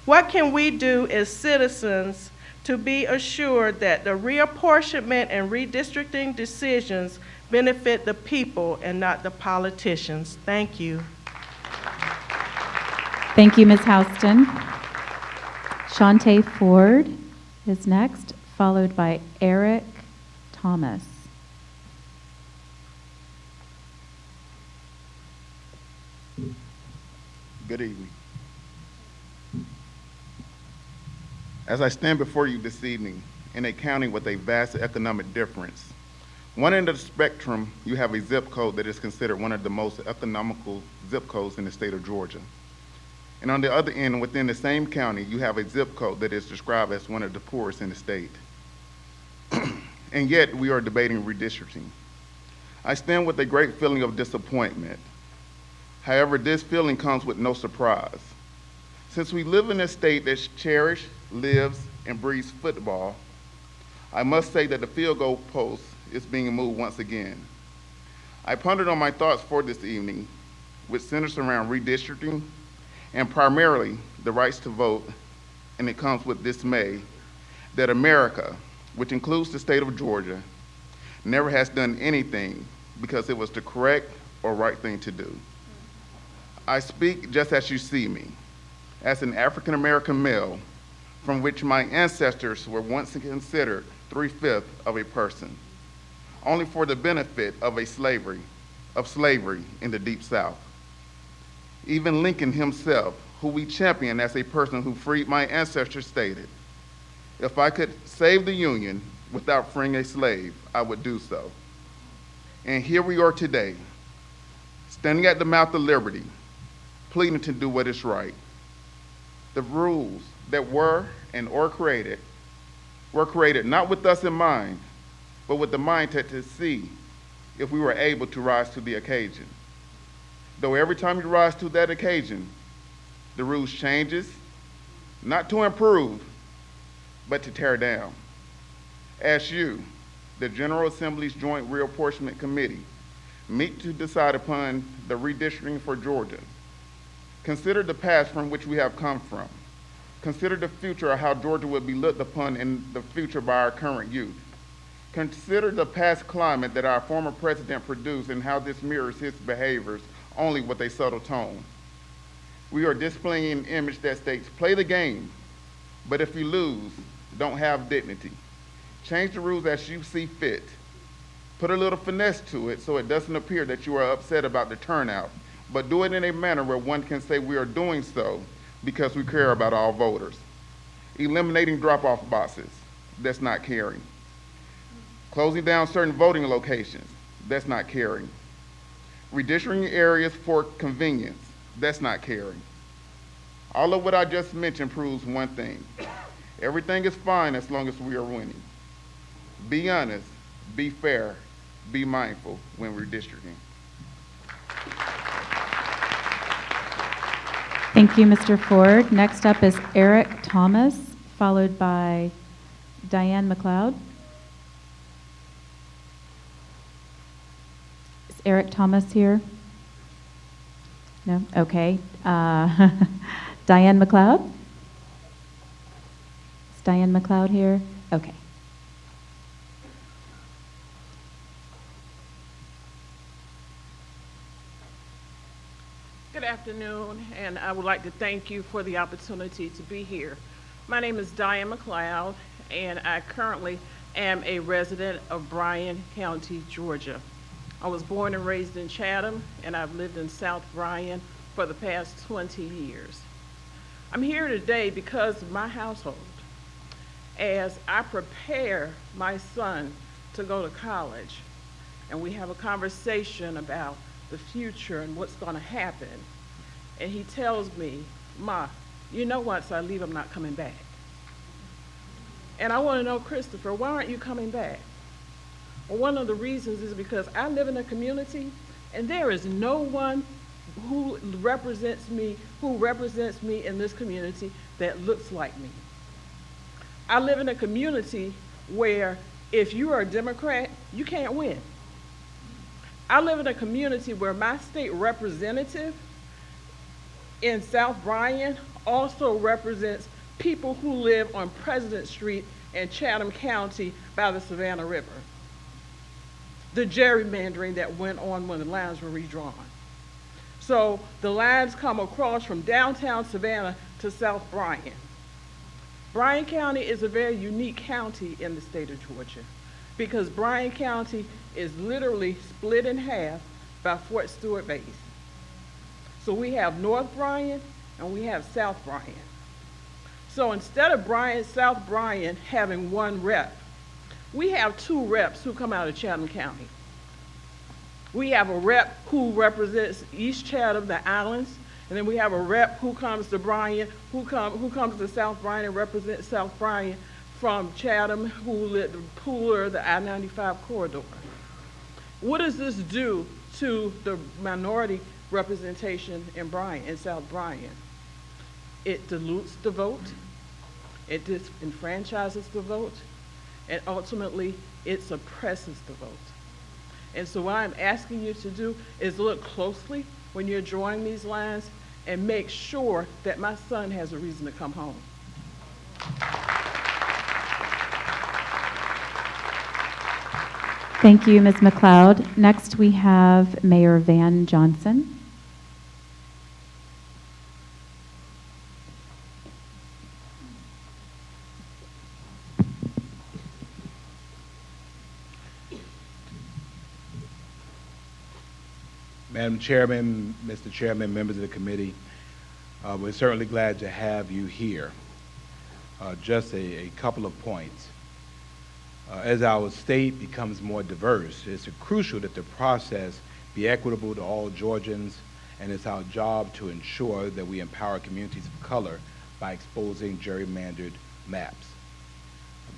What can we do as citizens to be assured that the reapportionment and redistricting decisions benefit the people and not the politicians? Thank you. Thank you, Ms. Houston. Shantae Ford is next, followed by Eric Thomas. Good evening. As I stand before you this evening in a county with a vast economic difference, one end of the spectrum, you have a zip code that is considered one of the most economical zip codes in the state of Georgia. And on the other end, within the same county, you have a zip code that is described as one of the poorest in the state. And yet, we are debating redistricting. I stand with a great feeling of disappointment. However, this feeling comes with no surprise. Since we live in a state that cherishes, lives, and breathes football, I must say that the field goal post is being moved once again. I pondered on my thoughts for this evening, which centers around redistricting and primarily the rights to vote, and it comes with dismay that America, which includes the state of Georgia, never has done anything because it was the correct or right thing to do. I speak just as you see me, as an African American male, from which my ancestors were once considered 3/5 of a person, only for the benefit of slavery in the Deep South. Even Lincoln himself, who we champion as a person who freed my ancestors, stated, "If I could save the Union without freeing a slave, I would do so." And here we are today, standing at the mouth of liberty, pleading to do what is right. The rules that were created not with us in mind, but with the mindset to see if we were able to rise to the occasion. Though every time you rise to that occasion, the rules changes, not to improve, but to tear down. As you, the General Assembly's Joint Reapportionment Committee, meet to decide upon the redistricting for Georgia, consider the past from which we have come from. Consider the future of how Georgia will be looked upon in the future by our current youth. Consider the past climate that our former president produced and how this mirrors his behaviors, only with a subtle tone. We are displaying an image that states, play the game, but if you lose, don't have dignity. Change the rules as you see fit. Put a little finesse to it so it doesn't appear that you are upset about the turnout, but do it in a manner where one can say we are doing so because we care about all voters. Eliminating drop-off boxes, that's not caring. Closing down certain voting locations, that's not caring. Redistricting areas for convenience, that's not caring. All of what I just mentioned proves one thing. Everything is fine as long as we are winning. Be honest, be fair, be mindful when redistricting. Thank you, Mr. Ford. Next up is Eric Thomas, followed by Diane McLeod. Is Eric Thomas here? No? Okay. Diane McLeod? Is Diane McLeod here? Okay. Good afternoon, and I would like to thank you for the opportunity to be here. My name is Diane McLeod, and I currently am a resident of Bryan County, Georgia. I was born and raised in Chatham, and I've lived in South Bryan for the past 20 years. I'm here today because of my household. As I prepare my son to go to college, and we have a conversation about the future and what's going to happen, and he tells me, "Ma, you know once I leave, I'm not coming back." And I want to know, Christopher, why aren't you coming back? Well, one of the reasons is because I live in a community, and there is no one who represents me in this community that looks like me. I live in a community where if you are a Democrat, you can't win. I live in a community where my state representative in South Bryan also represents people who live on President Street in Chatham County by the Savannah River. The gerrymandering that went on when the lines were redrawn. So the lines come across from downtown Savannah to South Bryan. Bryan County is a very unique county in the state of Georgia because Bryan County is literally split in half by Fort Stewart Base. So we have North Bryan and we have South Bryan. So instead of South Bryan having one rep, we have two reps who come out of Chatham County. We have a rep who represents East Chatham, the islands, and then we have a rep who comes to Bryan, who comes to South Bryan and represents South Bryan from Chatham, who lit the Pooler, the I-95 corridor. What does this do to the minority representation in South Bryan? It dilutes the vote, it disenfranchises the vote, and ultimately it suppresses the vote. And so what I'm asking you to do is look closely when you're drawing these lines and make sure that my son has a reason to come home. Thank you, Ms. McLeod. Next, we have Mayor Van Johnson. Madam Chairman, Mr. Chairman, members of the committee, we're certainly glad to have you here. Just a couple of points. As our state becomes more diverse, it's crucial that the process be equitable to all Georgians, and it's our job to ensure that we empower communities of color by exposing gerrymandered maps.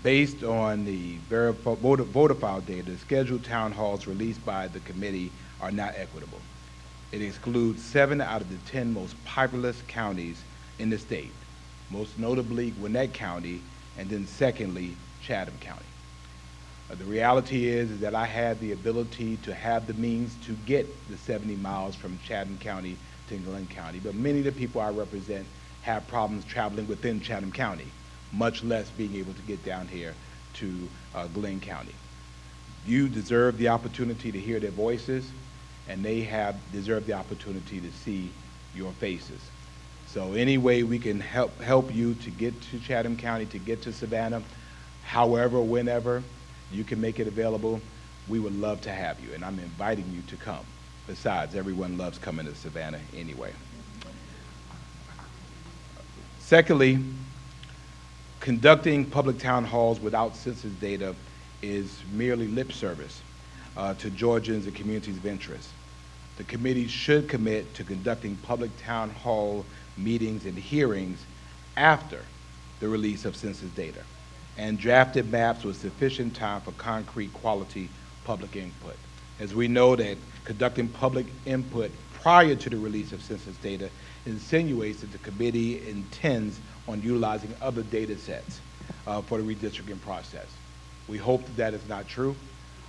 Based on the voter file data, the scheduled town halls released by the committee are not equitable. It excludes 7 out of the 10 most populous counties in the state, most notably Gwinnett County, and then secondly, Chatham County. The reality is that I had the ability to have the means to get the 70 miles from Chatham County to Glenn County, but many of the people I represent have problems traveling within Chatham County, much less being able to get down here to Glenn County. You deserve the opportunity to hear their voices, and they deserve the opportunity to see your faces. So any way we can help you to get to Chatham County, to get to Savannah, however, whenever you can make it available, we would love to have you, and I'm inviting you to come. Besides, everyone loves coming to Savannah anyway. Secondly, conducting public town halls without census data is merely lip service to Georgians and communities of interest. The committee should commit to conducting public town hall meetings and hearings after the release of census data, and drafted maps with sufficient time for concrete quality public input. As we know that conducting public input prior to the release of census data insinuates that the committee intends on utilizing other data sets for the redistricting process. We hope that is not true,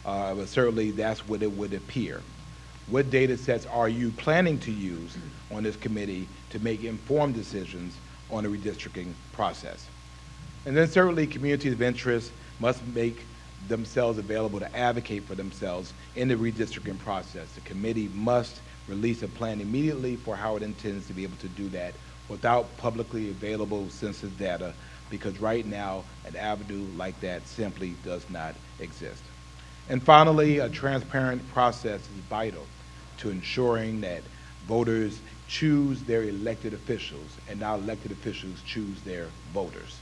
but certainly that's what it would appear. What data sets are you planning to use on this committee to make informed decisions on the redistricting process? And then certainly communities of interest must make themselves available to advocate for themselves in the redistricting process. The committee must release a plan immediately for how it intends to be able to do that without publicly available census data, because right now an avenue like that simply does not exist. And finally, a transparent process is vital to ensuring that voters choose their elected officials and not elected officials choose their voters.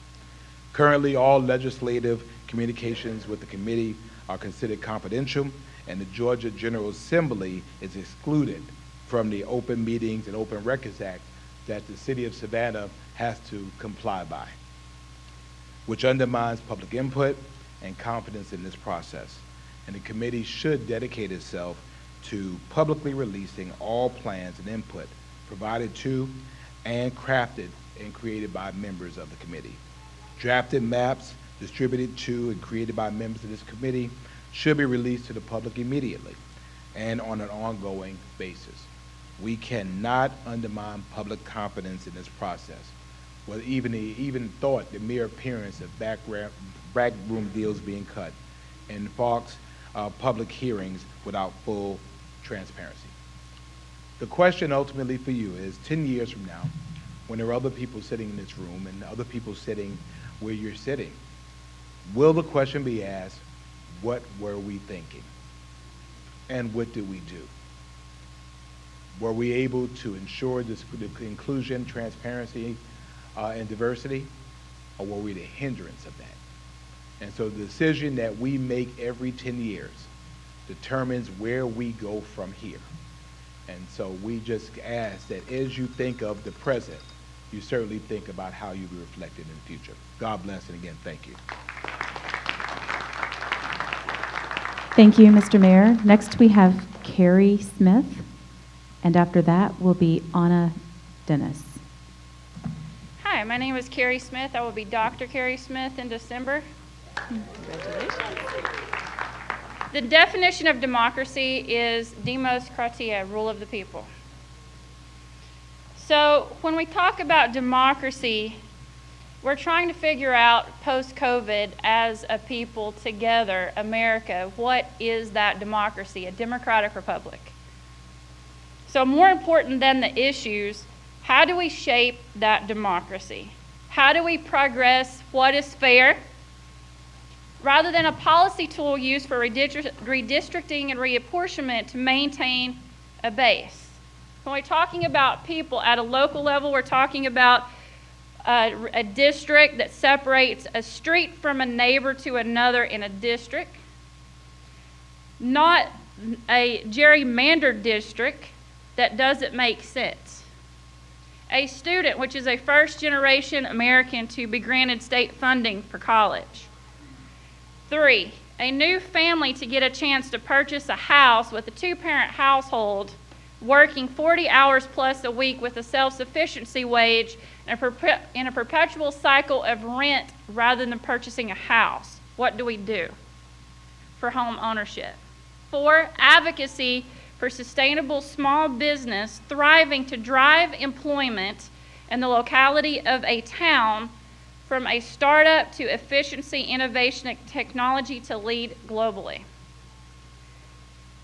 Currently, all legislative communications with the committee are considered confidential, and the Georgia General Assembly is excluded from the Open Meetings and Open Records Act that the city of Savannah has to comply by, which undermines public input and confidence in this process. And the committee should dedicate itself to publicly releasing all plans and input provided to and crafted and created by members of the committee. Drafted maps distributed to and created by members of this committee should be released to the public immediately and on an ongoing basis. We cannot undermine public confidence in this process. Well, even thought the mere appearance of backroom deals being cut and Fox public hearings without full transparency. The question ultimately for you is 10 years from now, when there are other people sitting in this room and other people sitting where you're sitting, will the question be asked, what were we thinking? And what did we do? Were we able to ensure the inclusion, transparency, and diversity, or were we the hindrance of that? And so the decision that we make every 10 years determines where we go from here. And so we just ask that as you think of the present, you certainly think about how you'll be reflected in the future. God bless, and again, thank you. Thank you, Mr. Mayor. Next, we have Carrie Smith, and after that will be Anna Dennis. Hi, my name is Carrie Smith. I will be Dr. Carrie Smith in December. Congratulations. The definition of democracy is demos kratia, rule of the people. So when we talk about democracy, we're trying to figure out post-COVID as a people together, America, what is that democracy, a democratic republic? So more important than the issues, how do we shape that democracy? How do we progress what is fair? Rather than a policy tool used for redistricting and reapportionment to maintain a base. When we're talking about people at a local level, we're talking about a district that separates a street from a neighbor to another in a district, not a gerrymandered district that doesn't make sense. A student, which is a first-generation American to be granted state funding for college. 3, a new family to get a chance to purchase a house with a 2-parent household, working 40 hours plus a week with a self-sufficiency wage in a perpetual cycle of rent rather than purchasing a house. What do we do for home ownership? 4, advocacy for sustainable small business thriving to drive employment in the locality of a town from a startup to efficiency, innovation, and technology to lead globally.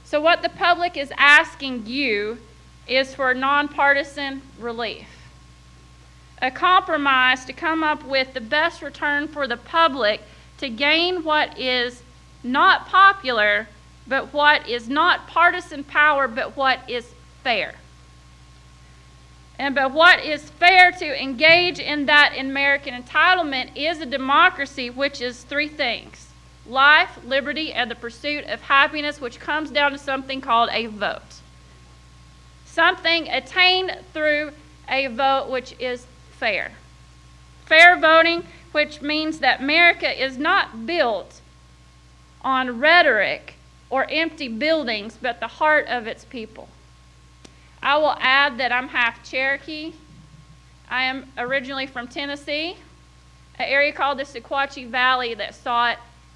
So what the public is asking you is for nonpartisan relief. A compromise to come up with the best return for the public to gain what is not popular, but what is not partisan power, but what is fair. And but what is fair to engage in that American entitlement is a democracy, which is 3 things: life, liberty, and the pursuit of happiness, which comes down to something called a vote. Something attained through a vote which is fair. Fair voting, which means that America is not built on rhetoric or empty buildings, but the heart of its people. I will add that I'm half Cherokee. I am originally from Tennessee, an area called the Sequatchie Valley that saw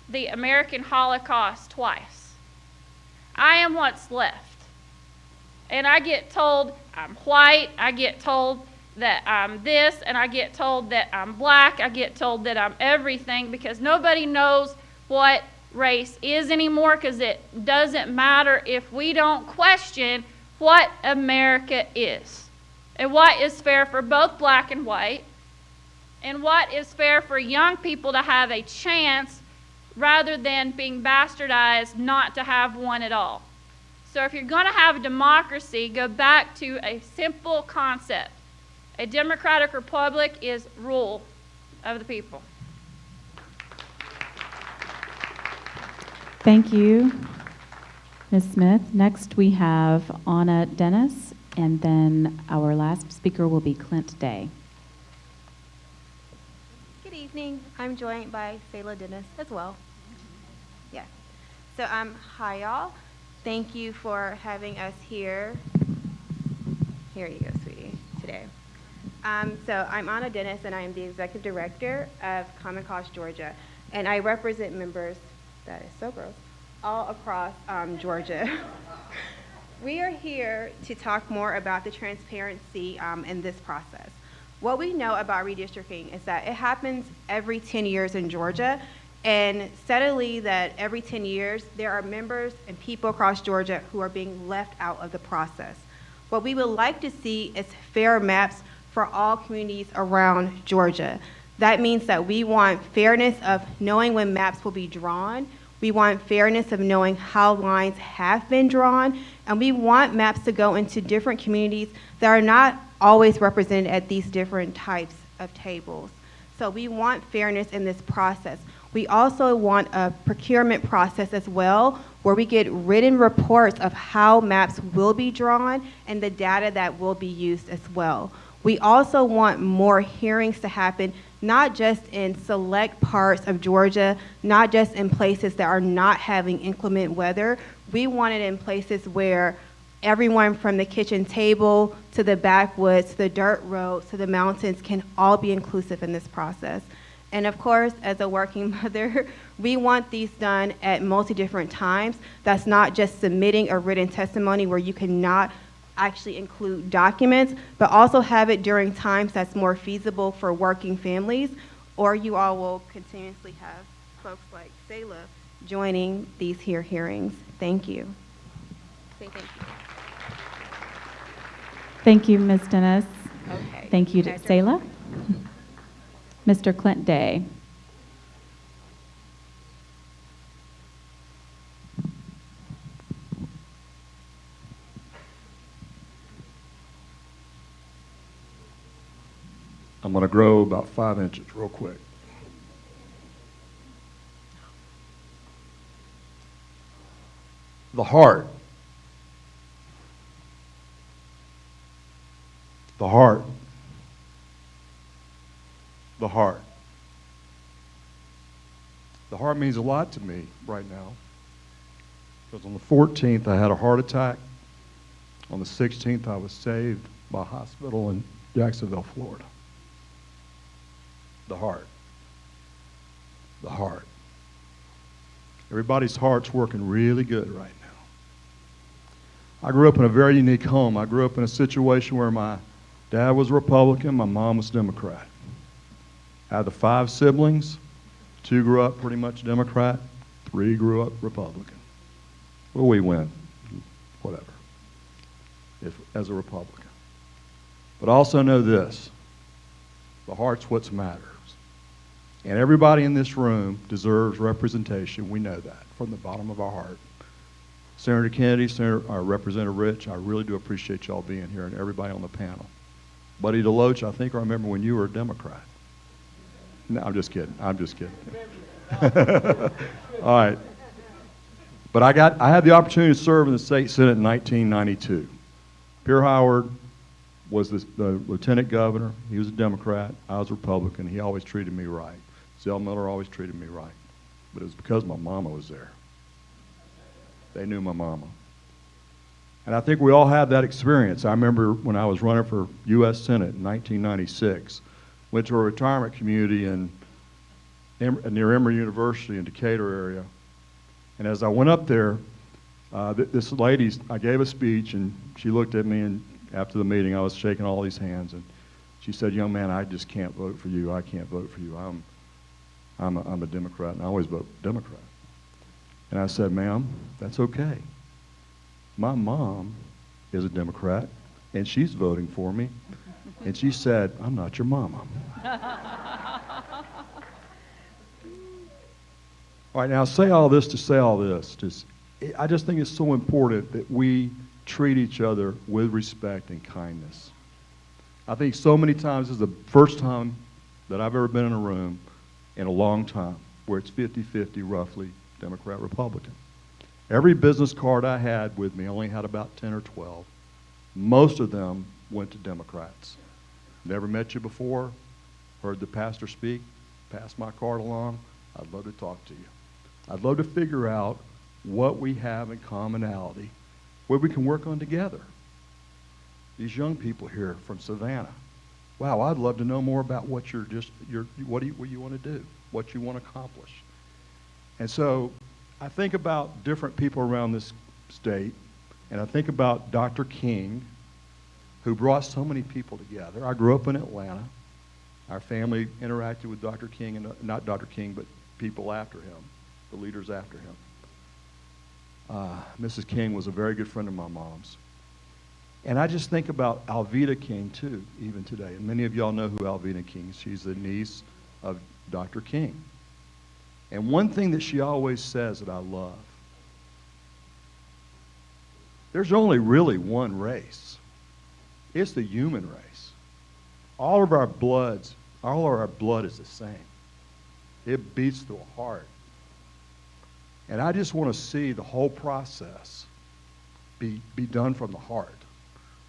the American Holocaust twice. I am what's left. And I get told I'm white, I get told that I'm this, and I get told that I'm black, I get told that I'm everything, because nobody knows what race is anymore, because it doesn't matter if we don't question what America is, and what is fair for both black and white, and what is fair for young people to have a chance rather than being bastardized not to have one at all. So if you're going to have democracy, go back to a simple concept. A democratic republic is rule of the people. Thank you, Ms. Smith. Next, we have Anna Dennis, and then our last speaker will be Clint Day. Good evening. I'm joined by Sayla Dennis as well. Yeah. So hi, y'all. Thank you for having us here. Here you go, sweetie, today. So I'm Anna Dennis, and I am the Executive Director of Common Cause Georgia, and I represent members, that is so gross, all across Georgia. We are here to talk more about the transparency in this process. What we know about redistricting is that it happens every 10 years in Georgia, and steadily that every 10 years, there are members and people across Georgia who are being left out of the process. What we would like to see is fair maps for all communities around Georgia. That means that we want fairness of knowing when maps will be drawn. We want fairness of knowing how lines have been drawn. And we want maps to go into different communities that are not always represented at these different types of tables. So we want fairness in this process. We also want a procurement process as well, where we get written reports of how maps will be drawn and the data that will be used as well. We also want more hearings to happen, not just in select parts of Georgia, not just in places that are not having inclement weather. We want it in places where everyone from the kitchen table to the backwoods, to the dirt roads, to the mountains can all be inclusive in this process. And of course, as a working mother, we want these done at multi-different times. That's not just submitting a written testimony where you cannot actually include documents, but also have it during times that's more feasible for working families, or you all will continuously have folks like Selah joining these hearings. Thank you. Say thank you. Thank you, Ms. Dennis. Okay. Thank you, Selah. Mr. Clint Day. I'm going to grow about 5 inches real quick. The heart. The heart. The heart. The heart means a lot to me right now. Because on the 14th, I had a heart attack. On the 16th, I was saved by a hospital in Jacksonville, Florida. The heart. The heart. Everybody's heart's working really good right now. I grew up in a very unique home. I grew up in a situation where my dad was a Republican, my mom was Democrat. Out of the 5 siblings, 2 grew up pretty much Democrat, 3 grew up Republican. Well, we win, whatever, as a Republican. But also know this, the heart's what matters. And everybody in this room deserves representation. We know that from the bottom of our heart. Senator Kennedy, Representative Rich, I really do appreciate y'all being here and everybody on the panel. Buddy DeLoach, I think I remember when you were a Democrat. No, I'm just kidding. I'm just kidding. All right. But I had the opportunity to serve in the state senate in 1992. Pierre Howard was the lieutenant governor. He was a Democrat. I was a Republican. He always treated me right. Zell Miller always treated me right. But it was because my mama was there. They knew my mama. And I think we all had that experience. I remember when I was running for U.S. Senate in 1996, went to a retirement community near Emory University in Decatur area. And as I went up there, this lady, I gave a speech, and she looked at me, and after the meeting, I was shaking all these hands, and she said, "Young man, I just can't vote for you. I can't vote for you. I'm a Democrat, and I always vote Democrat." And I said, "Ma'am, that's okay. My mom is a Democrat, and she's voting for me." And she said, "I'm not your mama." All right, now say all this to say all this. I just think it's so important that we treat each other with respect and kindness. I think so many times this is the first time that I've ever been in a room in a long time where it's 50-50 roughly Democrat, Republican. Every business card I had with me, I only had about 10 or 12. Most of them went to Democrats. Never met you before, heard the pastor speak, passed my card along. I'd love to talk to you. I'd love to figure out what we have in commonality, what we can work on together. These young people here from Savannah, wow, I'd love to know more about what what you want to do, what you want to accomplish. And so I think about different people around this state, and I think about Dr. King, who brought so many people together. I grew up in Atlanta. Our family interacted with Dr. King, and not Dr. King, but people after him, the leaders after him. Mrs. King was a very good friend of my mom's. And I just think about Alveda King, too, even today. And many of y'all know who Alveda King is. She's the niece of Dr. King. And one thing that she always says that I love, there's only really one race. It's the human race. All of our blood is the same. It beats through a heart. And I just want to see the whole process be done from the heart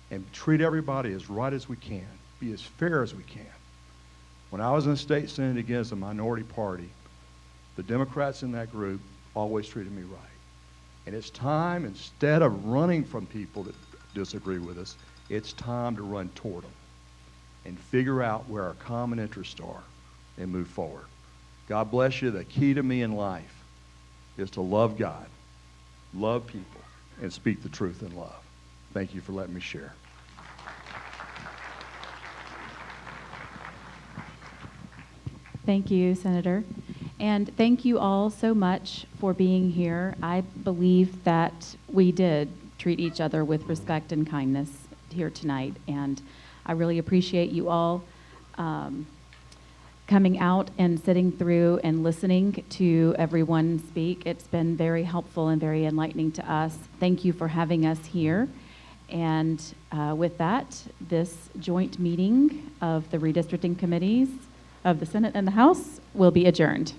and treat everybody as right as we can, be as fair as we can. When I was in the state senate against a minority party, the Democrats in that group always treated me right. And it's time, instead of running from people that disagree with us, it's time to run toward them and figure out where our common interests are and move forward. God bless you. The key to me in life is to love God, love people, and speak the truth in love. Thank you for letting me share. Thank you, Senator. And thank you all so much for being here. I believe that we did treat each other with respect and kindness here tonight. And I really appreciate you all coming out and sitting through and listening to everyone speak. It's been very helpful and very enlightening to us. Thank you for having us here. And with that, this joint meeting of the redistricting committees of the Senate and the House will be adjourned.